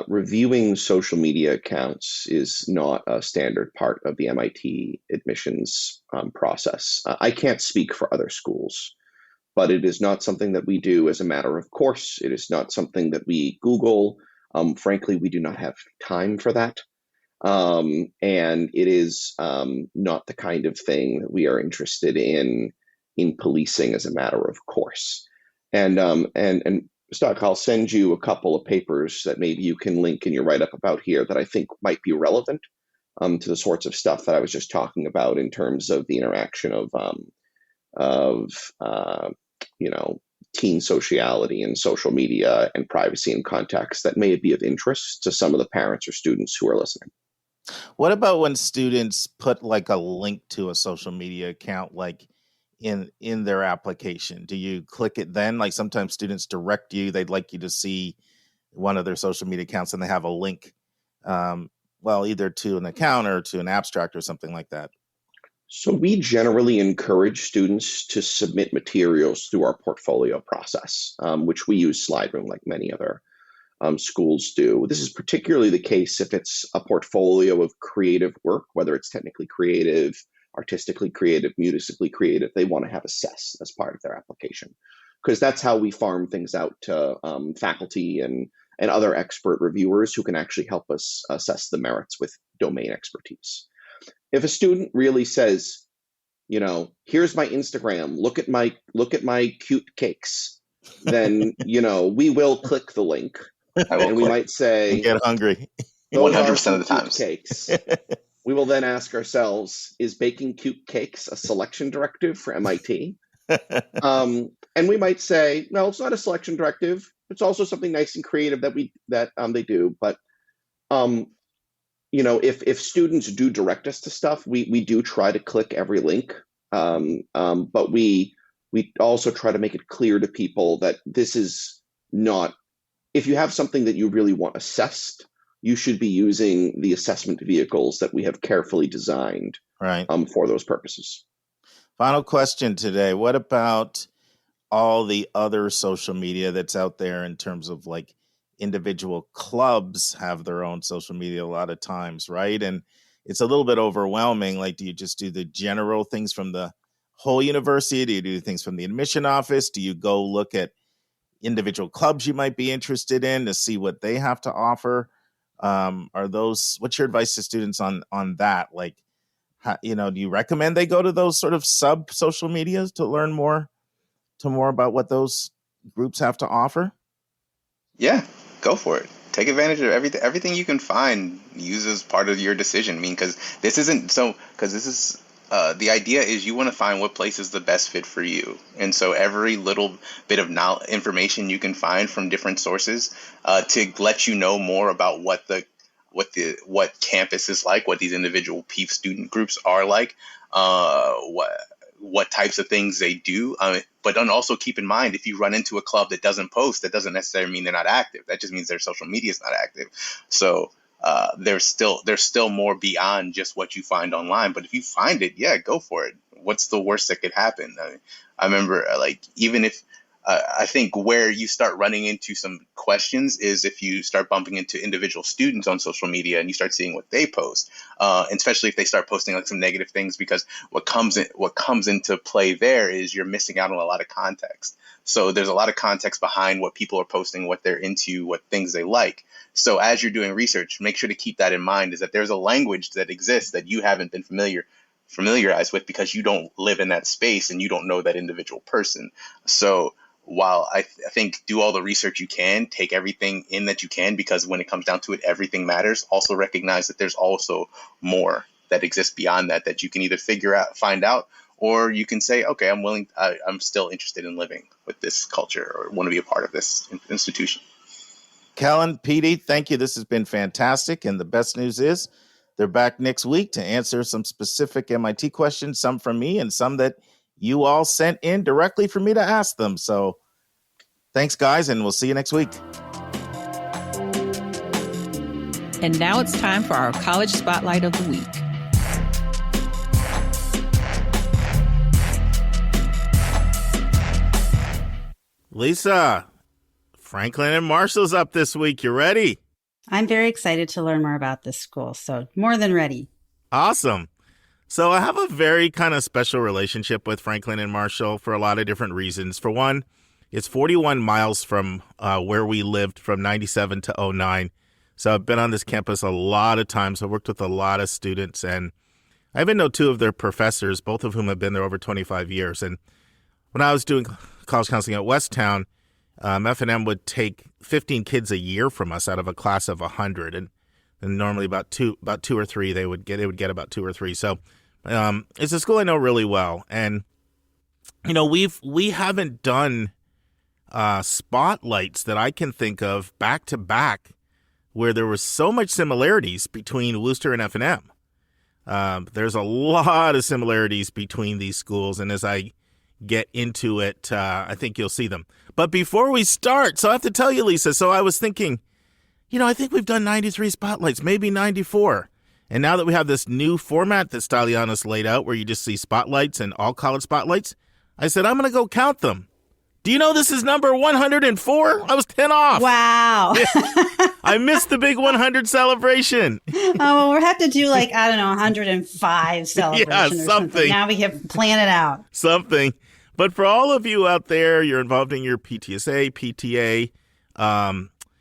reviewing social media accounts is not a standard part of the MIT admissions process. I can't speak for other schools, but it is not something that we do as a matter of course. It is not something that we Google. Frankly, we do not have time for that. And it is not the kind of thing that we are interested in policing as a matter of course. And Stock, I'll send you a couple of papers that maybe you can link in your write-up about here that I think might be relevant to the sorts of stuff that I was just talking about in terms of the interaction of teen sociality and social media and privacy and context that may be of interest to some of the parents or students who are listening. What about when students put like a link to a social media account, like in their application? Do you click it then? Like sometimes students direct you, they'd like you to see one of their social media accounts and they have a link, either to an account or to an abstract or something like that. So we generally encourage students to submit materials through our portfolio process, which we use SlideRoom like many other schools do. This is particularly the case if it's a portfolio of creative work, whether it's technically creative, artistically creative, musically creative. They want to have assessed as part of their application, because that's how we farm things out to faculty and other expert reviewers who can actually help us assess the merits with domain expertise. If a student really says, here's my Instagram, look at my cute cakes, then we will click the link. And we might say, get hungry. 100% of the time. Cakes. We will then ask ourselves, is baking cute cakes a selection directive for MIT? And we might say, no, it's not a selection directive. It's also something nice and creative that they do. But if students do direct us to stuff, we do try to click every link. But we also try to make it clear to people that this is not. If you have something that you really want assessed, you should be using the assessment vehicles that we have carefully designed for those purposes. Final question today. What about all the other social media that's out there in terms of like individual clubs have their own social media a lot of times, right? And it's a little bit overwhelming. Like, do you just do the general things from the whole university? Do you do things from the admission office? Do you go look at individual clubs you might be interested in to see what they have to offer? What's your advice to students on that? Like, do you recommend they go to those sort of sub social medias to learn more about what those groups have to offer? Yeah, go for it. Take advantage of everything you can find. Use as part of your decision. I mean, because this is the idea is you want to find what place is the best fit for you. And so every little bit of information you can find from different sources to let you know more about what campus is like, what these individual PEEF student groups are like, what types of things they do. But then also keep in mind, if you run into a club that doesn't post, that doesn't necessarily mean they're not active. That just means their social media is not active. So there's still more beyond just what you find online. But if you find it, yeah, go for it. What's the worst that could happen? I remember even if I think where you start running into some questions is if you start bumping into individual students on social media and you start seeing what they post, and especially if they start posting like some negative things, because what comes into play there is you're missing out on a lot of context. So there's a lot of context behind what people are posting, what they're into, what things they like. So as you're doing research, make sure to keep that in mind, is that there's a language that exists that you haven't been familiarized with because you don't live in that space and you don't know that individual person. So while I think do all the research you can, take everything in that you can, because when it comes down to it, everything matters. Also recognize that there's also more that exists beyond that you can either find out, or you can say, okay, I'm still interested in living with this culture or want to be a part of this institution. Kellen, Petey, thank you. This has been fantastic. And the best news is they're back next week to answer some specific MIT questions, some from me and some that you all sent in directly for me to ask them. So thanks, guys, and we'll see you next week. And now it's time for our College Spotlight of the Week. Lisa, Franklin and Marshall's up this week. You ready? I'm very excited to learn more about this school, so more than ready. Awesome. So I have a very kind of special relationship with Franklin and Marshall for a lot of different reasons. For one, it's 41 miles from where we lived from 97 to 09. So I've been on this campus a lot of times. I've worked with a lot of students, and I even know two of their professors, both of whom have been there over 25 years. And when I was doing college counseling at Westtown, F&M would take 15 kids a year from us out of a class of 100, and normally about two or three they would get about 2 or 3. So it's a school I know really well, and we haven't done spotlights that I can think of back to back where there was so much similarities between Wooster and F&M. There's a lot of similarities between these schools, and as I get into it, I think you'll see them. But before we start, so I have to tell you, Lisa, so I was thinking, I think we've done 93 spotlights, maybe 94. And now that we have this new format that Stylianos laid out where you just see spotlights and all college spotlights, I said, I'm going to go count them. Do you know this is number 104? I was 10 off. Wow. I missed the big 100 celebration. Oh, well, we'll have to do 105 celebration or something. Now we have plan it out. Something. But for all of you out there, you're involved in your PTSA, PTA,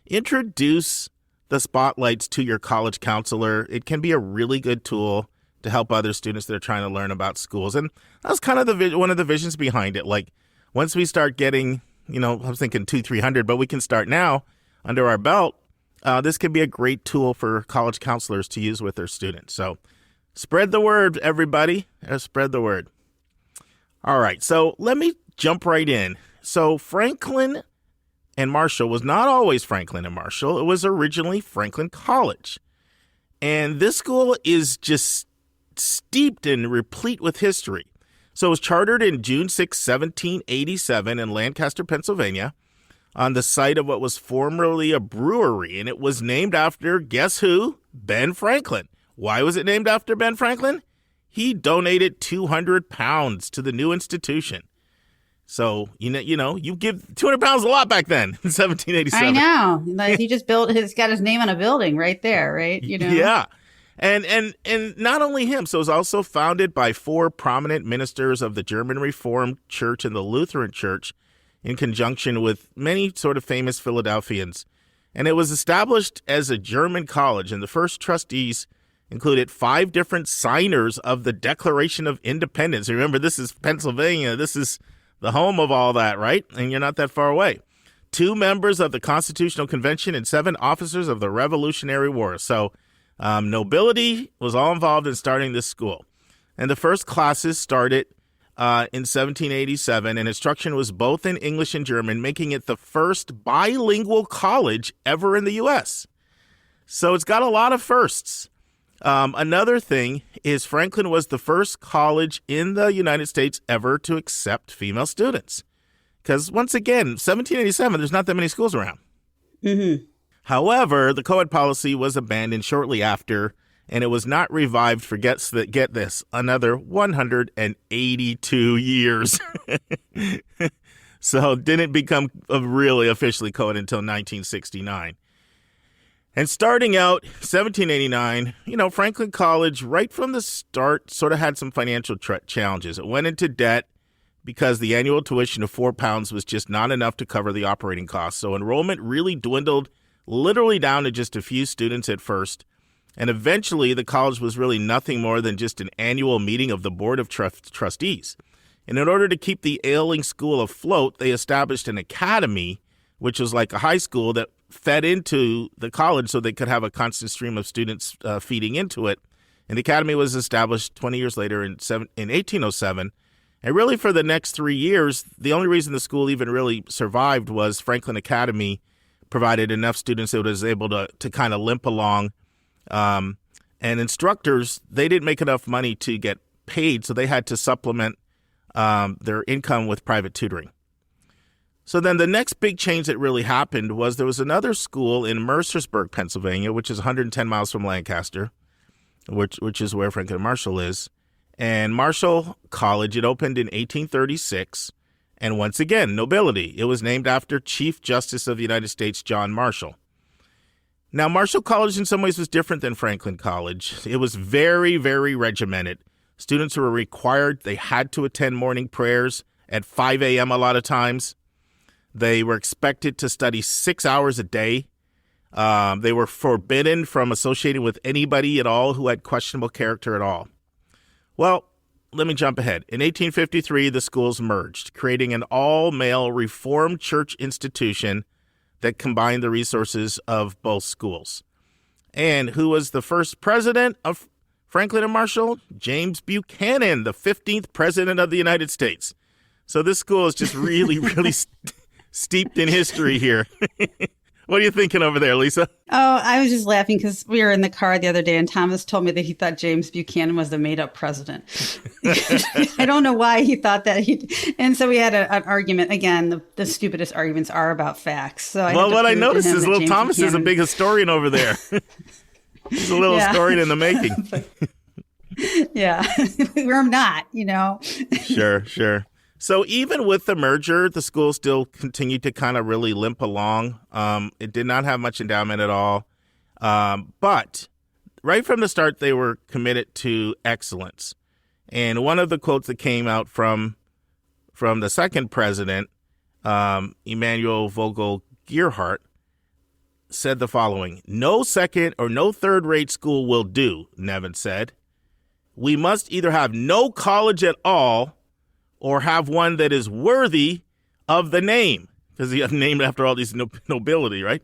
introduce the spotlights to your college counselor. It can be a really good tool to help other students that are trying to learn about schools. And that's kind of one of the visions behind it. Once we start getting, I was thinking 200-300, but we can start now under our belt. This can be a great tool for college counselors to use with their students. So spread the word, everybody. Spread the word. All right, so let me jump right in. So Franklin and Marshall was not always Franklin and Marshall. It was originally Franklin College. And this school is just steeped and replete with history. So it was chartered in June 6, 1787 in Lancaster, Pennsylvania, on the site of what was formerly a brewery. And it was named after, guess who? Ben Franklin. Why was it named after Ben Franklin? He donated 200 pounds to the new institution. So, you give 200 pounds a lot back then in 1787. I know. He just he's got his name on a building right there, right? Yeah. And not only him, so it was also founded by 4 prominent ministers of the German Reformed Church and the Lutheran Church in conjunction with many sort of famous Philadelphians. And it was established as a German college, and the first trustees included 5 different signers of the Declaration of Independence. Remember, this is Pennsylvania. This is the home of all that, right? And you're not that far away. 2 members of the Constitutional Convention and 7 officers of the Revolutionary War. So nobility was all involved in starting this school. And the first classes started in 1787, and instruction was both in English and German, making it the first bilingual college ever in the U.S. So it's got a lot of firsts. Another thing is Franklin was the first college in the United States ever to accept female students. Because once again, 1787, there's not that many schools around. Mm-hmm. However, the co-ed policy was abandoned shortly after, and it was not revived for, get this, another 182 years. So it didn't become really officially co-ed until 1969. And starting out 1789, Franklin College right from the start sort of had some financial challenges. It went into debt because the annual tuition of £4 was just not enough to cover the operating costs. So enrollment really dwindled literally down to just a few students at first. And eventually the college was really nothing more than just an annual meeting of the Board of Trustees. And in order to keep the ailing school afloat, they established an academy, which was like a high school that fed into the college so they could have a constant stream of students feeding into it. And the academy was established 20 years later in 1807. And really for the next 3 years, the only reason the school even really survived was Franklin Academy provided enough students that it was able to kind of limp along. And instructors, they didn't make enough money to get paid, so they had to supplement their income with private tutoring. So then the next big change that really happened was there was another school in Mercersburg, Pennsylvania, which is 110 miles from Lancaster, which is where Franklin Marshall is. And Marshall College, it opened in 1836. And once again, nobility. It was named after Chief Justice of the United States, John Marshall. Now, Marshall College in some ways was different than Franklin College. It was very, very regimented. Students were required, they had to attend morning prayers at 5 a.m. a lot of times. They were expected to study 6 hours a day. They were forbidden from associating with anybody at all who had questionable character at all. Well, let me jump ahead. In 1853, the schools merged, creating an all-male Reformed church institution that combined the resources of both schools. And who was the first president of Franklin and Marshall? James Buchanan, the 15th president of the United States. So this school is just really, really steeped in history here. What are you thinking over there, Lisa? Oh, I was just laughing because we were in the car the other day and Thomas told me that he thought James Buchanan was the made-up president. I don't know why he thought that. And so we had an argument. Again, the stupidest arguments are about facts. So what I noticed is little Thomas is a big historian over there. He's a little historian in the making. Yeah, we're not, Sure. So even with the merger, the school still continued to kind of really limp along. It did not have much endowment at all. But right from the start, they were committed to excellence. And one of the quotes that came out from the second president, Emanuel Vogel Gerhardt, said the following: "No second or no third-rate school will do," Nevin said. "We must either have no college at all or have one that is worthy of the name," because he named after all these nobility, right?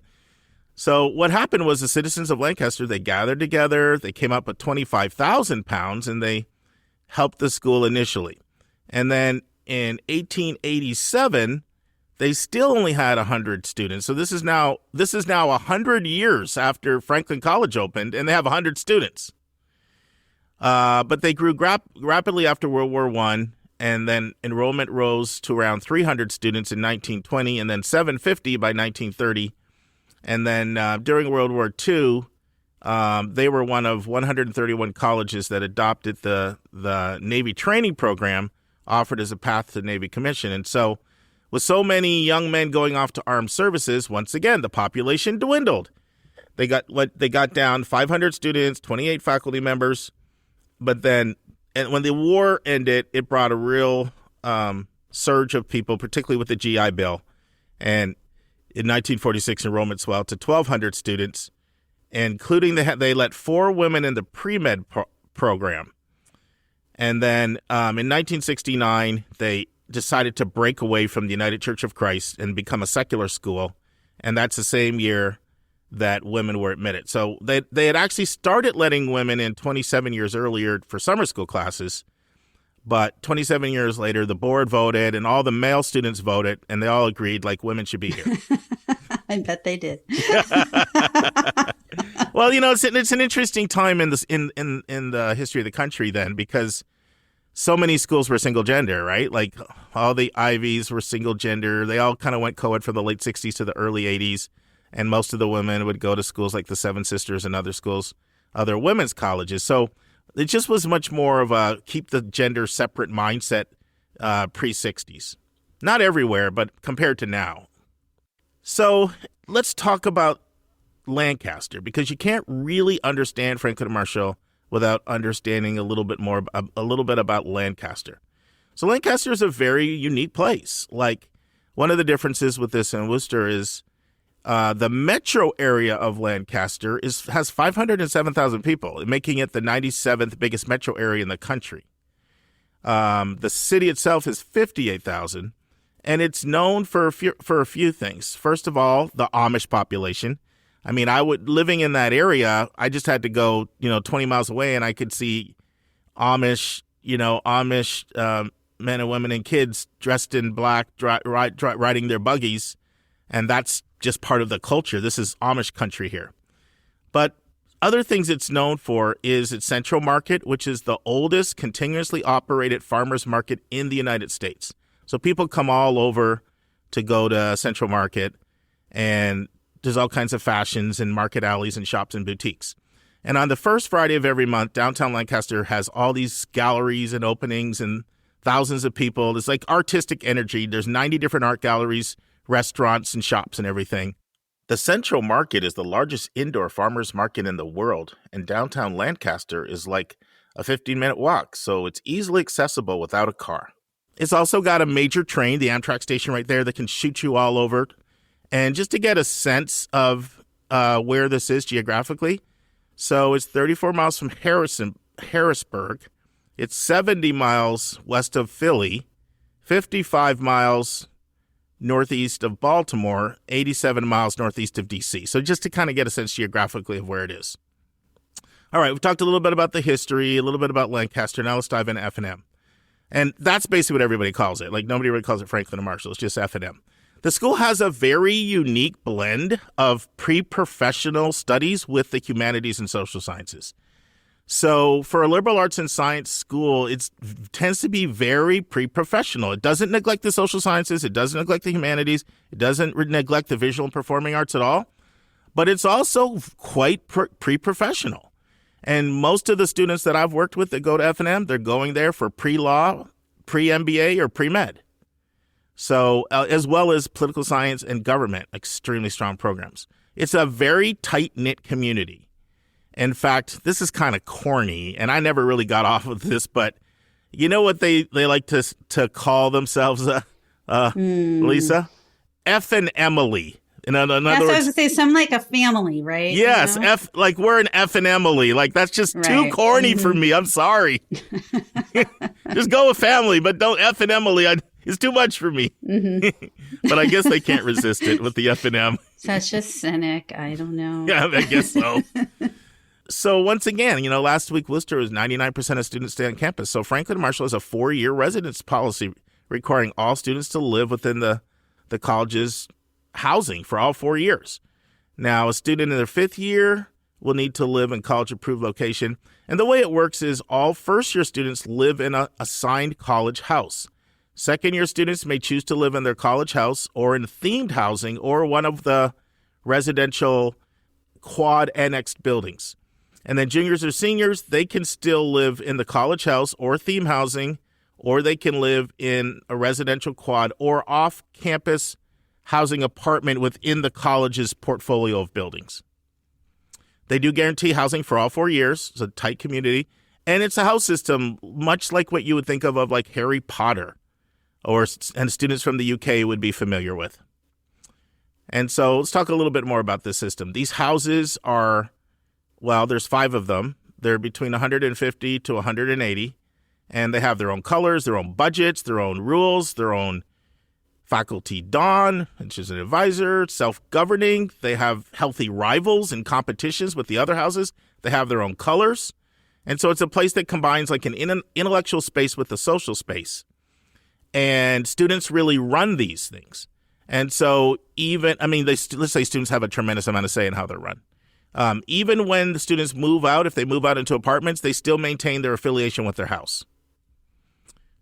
So what happened was the citizens of Lancaster, they gathered together, they came up with 25,000 pounds, and they helped the school initially. And then in 1887, they still only had 100 students. So this is now 100 years after Franklin College opened, and they have 100 students. But they grew rapidly after World War I. And then enrollment rose to around 300 students in 1920 and then 750 by 1930. And then during World War II, they were one of 131 colleges that adopted the Navy training program offered as a path to Navy commission. And so with so many young men going off to armed services, once again, the population dwindled. They got down 500 students, 28 faculty members, but then and when the war ended, it brought a real surge of people, particularly with the GI Bill. And in 1946, enrollment swelled to 1,200 students, including they let 4 women in the pre-med program. And then in 1969, they decided to break away from the United Church of Christ and become a secular school. And that's the same year that women were admitted. So they had actually started letting women in 27 years earlier for summer school classes, but 27 years later, the board voted and all the male students voted, and they all agreed like women should be here. I bet they did. Well, it's an interesting time in the history of the country then, because so many schools were single gender, right? Like all the Ivies were single gender. They all kind of went co-ed from the late 60s to the early 80s. And most of the women would go to schools like the Seven Sisters and other schools, other women's colleges. So it just was much more of a keep the gender separate mindset pre-60s. Not everywhere, but compared to now. So let's talk about Lancaster, because you can't really understand Franklin and Marshall without understanding a little bit about Lancaster. So Lancaster is a very unique place. Like one of the differences with this and Worcester is the metro area of Lancaster has 507,000 people, making it the 97th biggest metro area in the country. The city itself is 58,000, and it's known for a few things. First of all, the Amish population. I mean, living in that area, I just had to go, 20 miles away, and I could see Amish men and women and kids dressed in black, riding their buggies, and that's just part of the culture. This is Amish country here. But other things it's known for is its Central Market, which is the oldest continuously operated farmers market in the United States. So people come all over to go to Central Market, and there's all kinds of fashions and market alleys and shops and boutiques. And on the first Friday of every month, downtown Lancaster has all these galleries and openings and thousands of people. It's like artistic energy. There's 90 different art galleries, restaurants and shops and everything. The Central Market is the largest indoor farmers market in the world, and downtown Lancaster is like a 15-minute walk, so it's easily accessible without a car. It's also got a major train, the Amtrak station right there, that can shoot you all over. And just to get a sense of where this is geographically, so it's 34 miles from Harrisburg. It's 70 miles west of Philly, 55 miles northeast of Baltimore, 87 miles northeast of D.C. So just to kind of get a sense geographically of where it is. All right, we've talked a little bit about the history, a little bit about Lancaster. Now let's dive into F&M. And that's basically what everybody calls it. Like, nobody really calls it Franklin and Marshall. It's just F&M. The school has a very unique blend of pre-professional studies with the humanities and social sciences. So for a liberal arts and science school, it tends to be very pre-professional. It doesn't neglect the social sciences. It doesn't neglect the humanities. It doesn't neglect the visual and performing arts at all. But it's also quite pre-professional. And most of the students that I've worked with that go to F&M, they're going there for pre-law, pre-MBA, or pre-med. So as well as political science and government, extremely strong programs. It's a very tight-knit community. In fact, this is kind of corny, and I never really got off of this, but you know what they like to call themselves, Lisa? F and Emily. In other words, I was going to say, some like a family, right? Yes, you know? like we're an F and Emily. Like, that's just too corny for me. I'm sorry. Just go with family, but don't F and Emily. It's too much for me. But I guess they can't resist it with the F and M. Such a cynic. I don't know. Yeah, I guess so. So once again, last week Worcester was 99% of students stay on campus. So Franklin Marshall has a 4-year residence policy requiring all students to live within the college's housing for all 4 years. Now, a student in their 5th year will need to live in college-approved location. And the way it works is all first-year students live in an assigned college house. Second-year students may choose to live in their college house or in themed housing or one of the residential quad annexed buildings. And then juniors or seniors, they can still live in the college house or theme housing, or they can live in a residential quad or off-campus housing apartment within the college's portfolio of buildings. They do guarantee housing for all 4 years. It's a tight community. And it's a house system much like what you would think of like Harry Potter and students from the UK would be familiar with. And so let's talk a little bit more about this system. These houses are, well, there's 5 of them. They're between 150 to 180. And they have their own colors, their own budgets, their own rules, their own faculty don, which is an advisor, self-governing. They have healthy rivals and competitions with the other houses. They have their own colors. And so it's a place that combines like an intellectual space with a social space. And students really run these things. And so let's say students have a tremendous amount of say in how they're run. Even when the students move out, if they move out into apartments, they still maintain their affiliation with their house.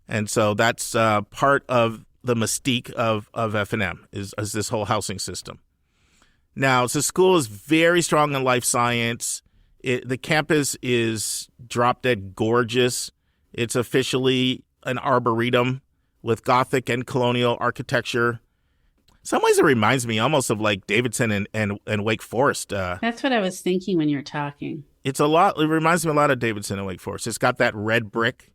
And so that's part of the mystique of F&M is this whole housing system. Now, the school is very strong in life science. The campus is drop-dead gorgeous. It's officially an arboretum with Gothic and colonial architecture. In some ways, it reminds me almost of like Davidson and Wake Forest. That's what I was thinking when you were talking. It reminds me a lot of Davidson and Wake Forest. It's got that red brick.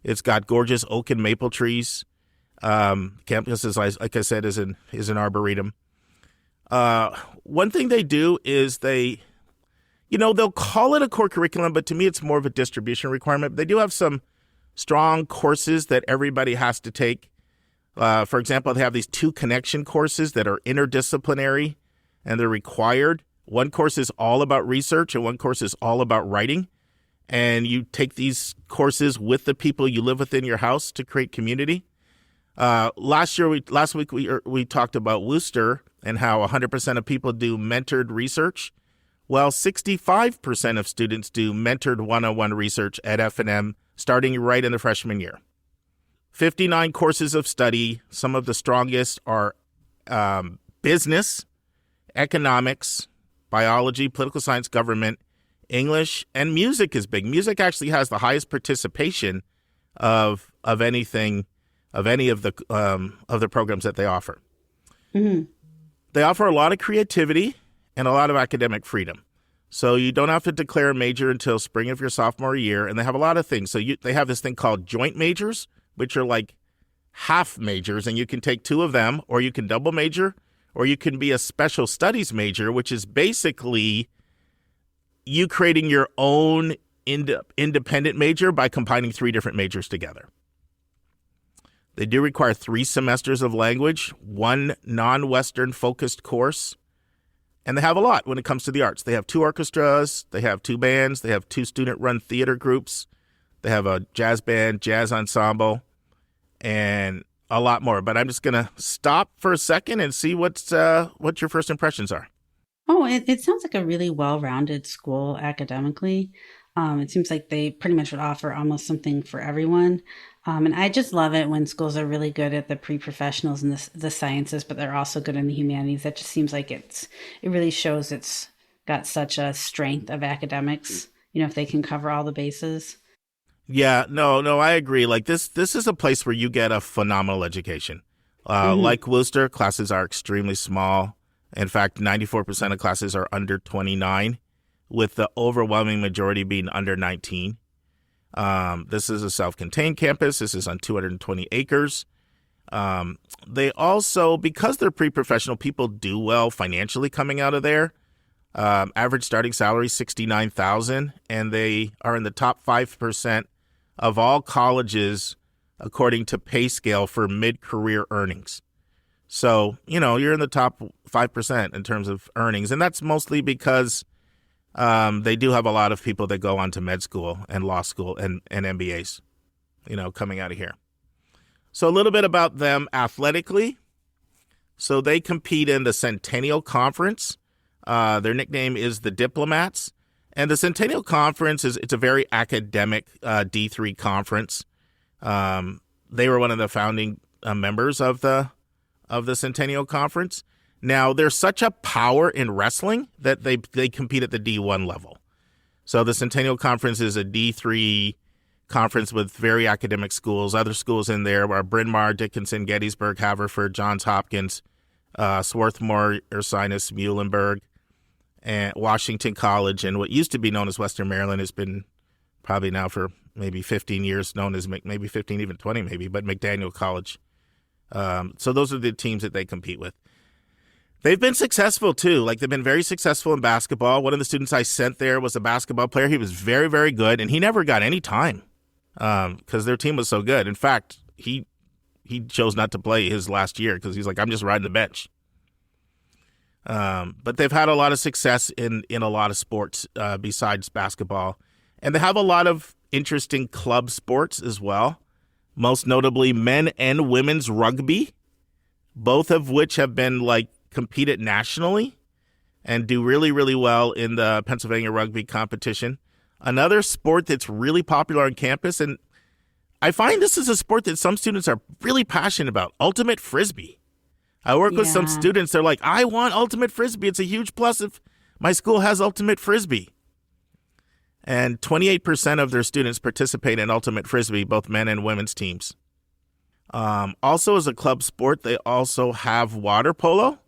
It's got gorgeous oak and maple trees. Campus is, like I said, is an arboretum. One thing they do is they'll call it a core curriculum, but to me, it's more of a distribution requirement. They do have some strong courses that everybody has to take. For example, they have these 2 connection courses that are interdisciplinary and they're required. One course is all about research and one course is all about writing. And you take these courses with the people you live within your house to create community. Last week we talked about Worcester and how 100% of people do mentored research. Well, 65% of students do mentored one-on-one research at F&M starting right in the freshman year. 59 courses of study. Some of the strongest are business, economics, biology, political science, government, English, and music is big. Music actually has the highest participation of any of the programs that they offer. Mm-hmm. They offer a lot of creativity and a lot of academic freedom. So you don't have to declare a major until spring of your sophomore year, and they have a lot of things. So they have this thing called joint majors, which are like half majors, and you can take two of them, or you can double major, or you can be a special studies major, which is basically you creating your own independent major by combining three different majors together. They do require 3 semesters of language, 1 non-Western focused course, and they have a lot when it comes to the arts. They have 2 orchestras, they have 2 bands, they have 2 student-run theater groups, they have a jazz band, jazz ensemble, and a lot more. But I'm just going to stop for a second and see what your first impressions are. Oh, it sounds like a really well-rounded school academically. It seems like they pretty much would offer almost something for everyone. And I just love it when schools are really good at the pre-professionals and the sciences, but they're also good in the humanities. That just seems like it really shows it's got such a strength of academics, if they can cover all the bases. Yeah, no, I agree. Like this is a place where you get a phenomenal education. Like Worcester, classes are extremely small. In fact, 94% of classes are under 29, with the overwhelming majority being under 19. This is a self-contained campus. This is on 220 acres. They also, because they're pre-professional, people do well financially coming out of there. Average starting salary $69,000, and they are in the top 5% of all colleges according to pay scale for mid-career earnings. So, you're in the top 5% in terms of earnings, and that's mostly because they do have a lot of people that go on to med school and law school and MBAs, coming out of here. So a little bit about them athletically. So they compete in the Centennial Conference. Their nickname is the Diplomats. And the Centennial Conference it's a very academic D3 conference. They were one of the founding members of the Centennial Conference. Now, there's such a power in wrestling that they compete at the D1 level. So the Centennial Conference is a D3 conference with very academic schools. Other schools in there are Bryn Mawr, Dickinson, Gettysburg, Haverford, Johns Hopkins, Swarthmore, Ursinus, Muhlenberg, and Washington College. And what used to be known as Western Maryland has been probably now for maybe 15 years known as maybe 15, even 20 maybe, but McDaniel College. So those are the teams that they compete with. They've been successful, too. Like, they've been very successful in basketball. One of the students I sent there was a basketball player. He was very, very good, and he never got any time because their team was so good. In fact, he chose not to play his last year because he's like, I'm just riding the bench. But they've had a lot of success in a lot of sports besides basketball. And they have a lot of interesting club sports as well, most notably men and women's rugby, both of which have been, competed nationally and do really, really well in the Pennsylvania rugby competition. Another sport that's really popular on campus, and I find this is a sport that some students are really passionate about, ultimate frisbee. I work with some students, they're like, I want ultimate frisbee. It's a huge plus if my school has ultimate frisbee. And 28% of their students participate in ultimate frisbee, both men and women's teams. Also, as a club sport, they also have water polo.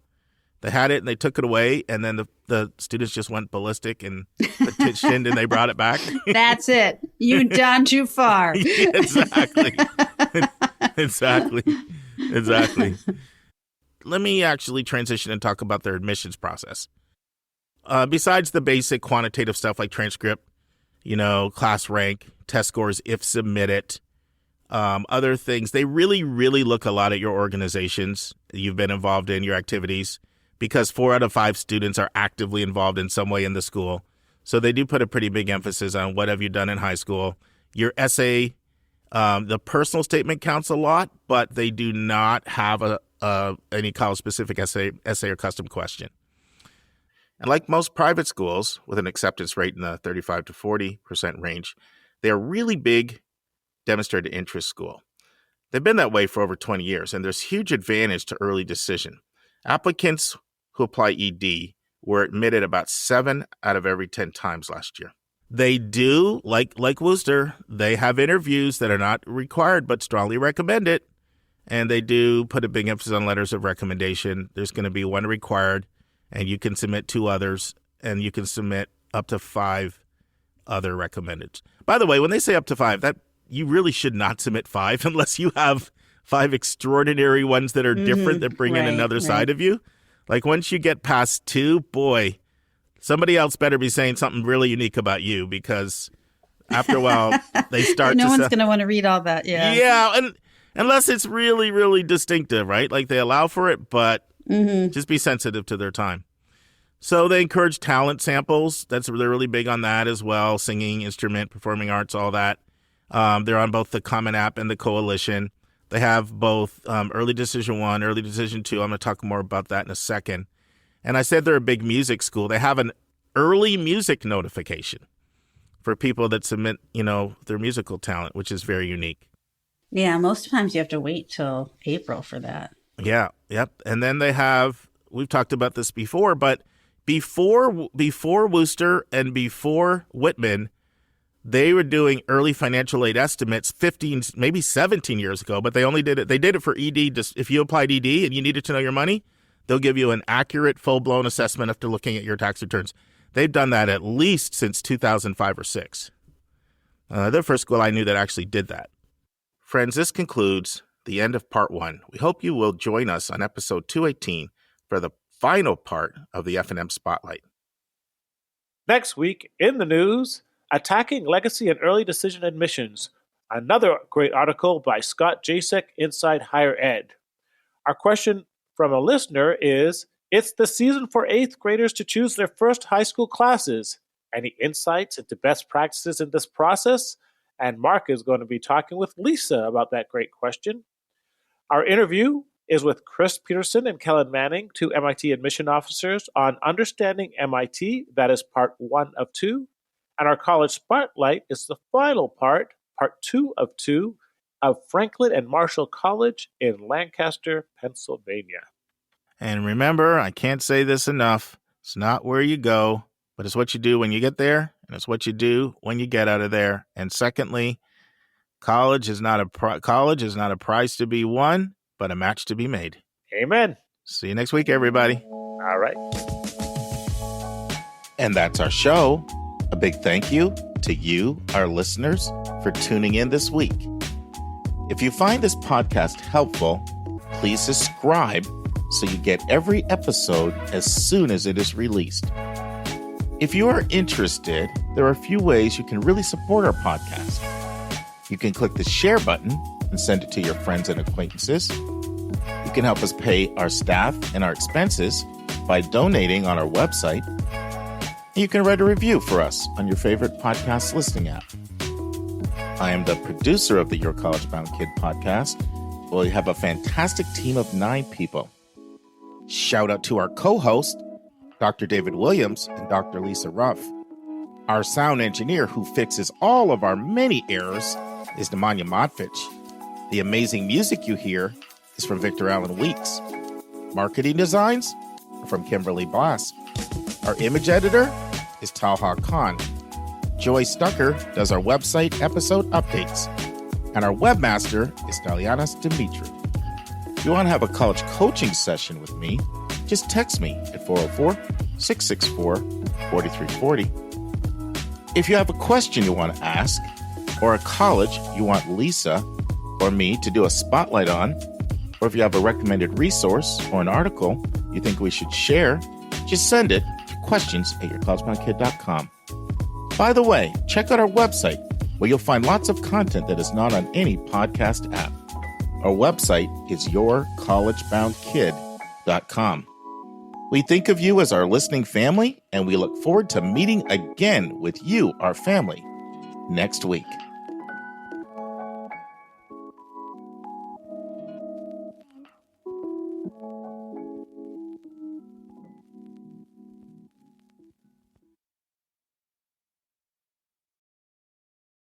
They had it and they took it away, and then the students just went ballistic and petitioned and they brought it back. That's it. You've gone too far. Yeah, exactly. Exactly. Let me actually transition and talk about their admissions process. Besides the basic quantitative stuff like transcript, class rank, test scores if submitted, other things, they really, really look a lot at your organizations you've been involved in, your activities, because 4 out of 5 students are actively involved in some way in the school. So they do put a pretty big emphasis on what have you done in high school. Your essay, the personal statement counts a lot, but they do not have any college-specific essay or custom question. And like most private schools, with an acceptance rate in the 35 to 40% range, they are really big demonstrated interest school. They've been that way for over 20 years, and there's huge advantage to early decision. Applicants who apply ED were admitted about 7 out of every 10 times last year. They do, like Worcester, they have interviews that are not required but strongly recommended, and they do put a big emphasis on letters of recommendation. There's going to be one required, and you can submit 2 others, and you can submit up to 5 other recommended. By the way, when they say up to 5, that you really should not submit 5 unless you have 5 extraordinary ones that are different that bring in another side of you. Like once you get past 2, boy, somebody else better be saying something really unique about you, because after a while they start no one's going to want to read all that. Yeah, and unless it's really, really distinctive, right? Like they allow for it, but just be sensitive to their time. So they encourage talent samples. They're really big on that as well. Singing, instrument, performing arts, all that. They're on both the Common App and the Coalition. They have both Early Decision 1, Early Decision 2. I'm going to talk more about that in a second. And I said they're a big music school. They have an early music notification for people that submit, their musical talent, which is very unique. Yeah, most times you have to wait till April for that. Yeah, yep. And then they have, we've talked about this before, but before Wooster and before Whitman, they were doing early financial aid estimates 15, maybe 17 years ago, but they did it for ED. Just if you applied ED and you needed to know your money, they'll give you an accurate, full-blown assessment after looking at your tax returns. They've done that at least since 2005 or 6. They're the first school I knew that actually did that. Friends, this concludes the end of part 1. We hope you will join us on episode 218 for the final part of the F&M Spotlight. Next week in the news, Attacking Legacy and Early Decision Admissions. Another great article by Scott Jaschik, Inside Higher Ed. Our question from a listener is, it's the season for 8th graders to choose their first high school classes. Any insights into best practices in this process? And Mark is going to be talking with Lisa about that great question. Our interview is with Chris Peterson and Kellen Manning, 2 MIT admission officers, on Understanding MIT. That is part 1 of 2. And our college spotlight is the final part 2 of 2, of Franklin and Marshall College in Lancaster, Pennsylvania. And remember, I can't say this enough. It's not where you go, but it's what you do when you get there, and it's what you do when you get out of there. And secondly, college is not a prize to be won, but a match to be made. Amen. See you next week, everybody. All right. And that's our show. A big thank you to you, our listeners, for tuning in this week. If you find this podcast helpful, please subscribe so you get every episode as soon as it is released. If you are interested, there are a few ways you can really support our podcast. You can click the share button and send it to your friends and acquaintances. You can help us pay our staff and our expenses by donating on our website. You can write a review for us on your favorite podcast listening app. I am the producer of the Your College Bound Kid podcast. We have a fantastic team of 9 people. Shout out to our co-host, Dr. David Williams and Dr. Lisa Ruff. Our sound engineer, who fixes all of our many errors, is Nemanja Motvich. The amazing music you hear is from Victor Allen Weeks. Marketing designs are from Kimberly Blass. Our image editor is Talha Khan. Joy Stucker does our website episode updates. And our webmaster is Dalianas Dimitri. If you want to have a college coaching session with me, just text me at 404-664-4340. If you have a question you want to ask, or a college you want Lisa or me to do a spotlight on, or if you have a recommended resource or an article you think we should share, just send it to questions@yourcollegeboundkid.com. By the way, check out our website where you'll find lots of content that is not on any podcast app. Our website is yourcollegeboundkid.com. We think of you as our listening family, and we look forward to meeting again with you, our family, next week.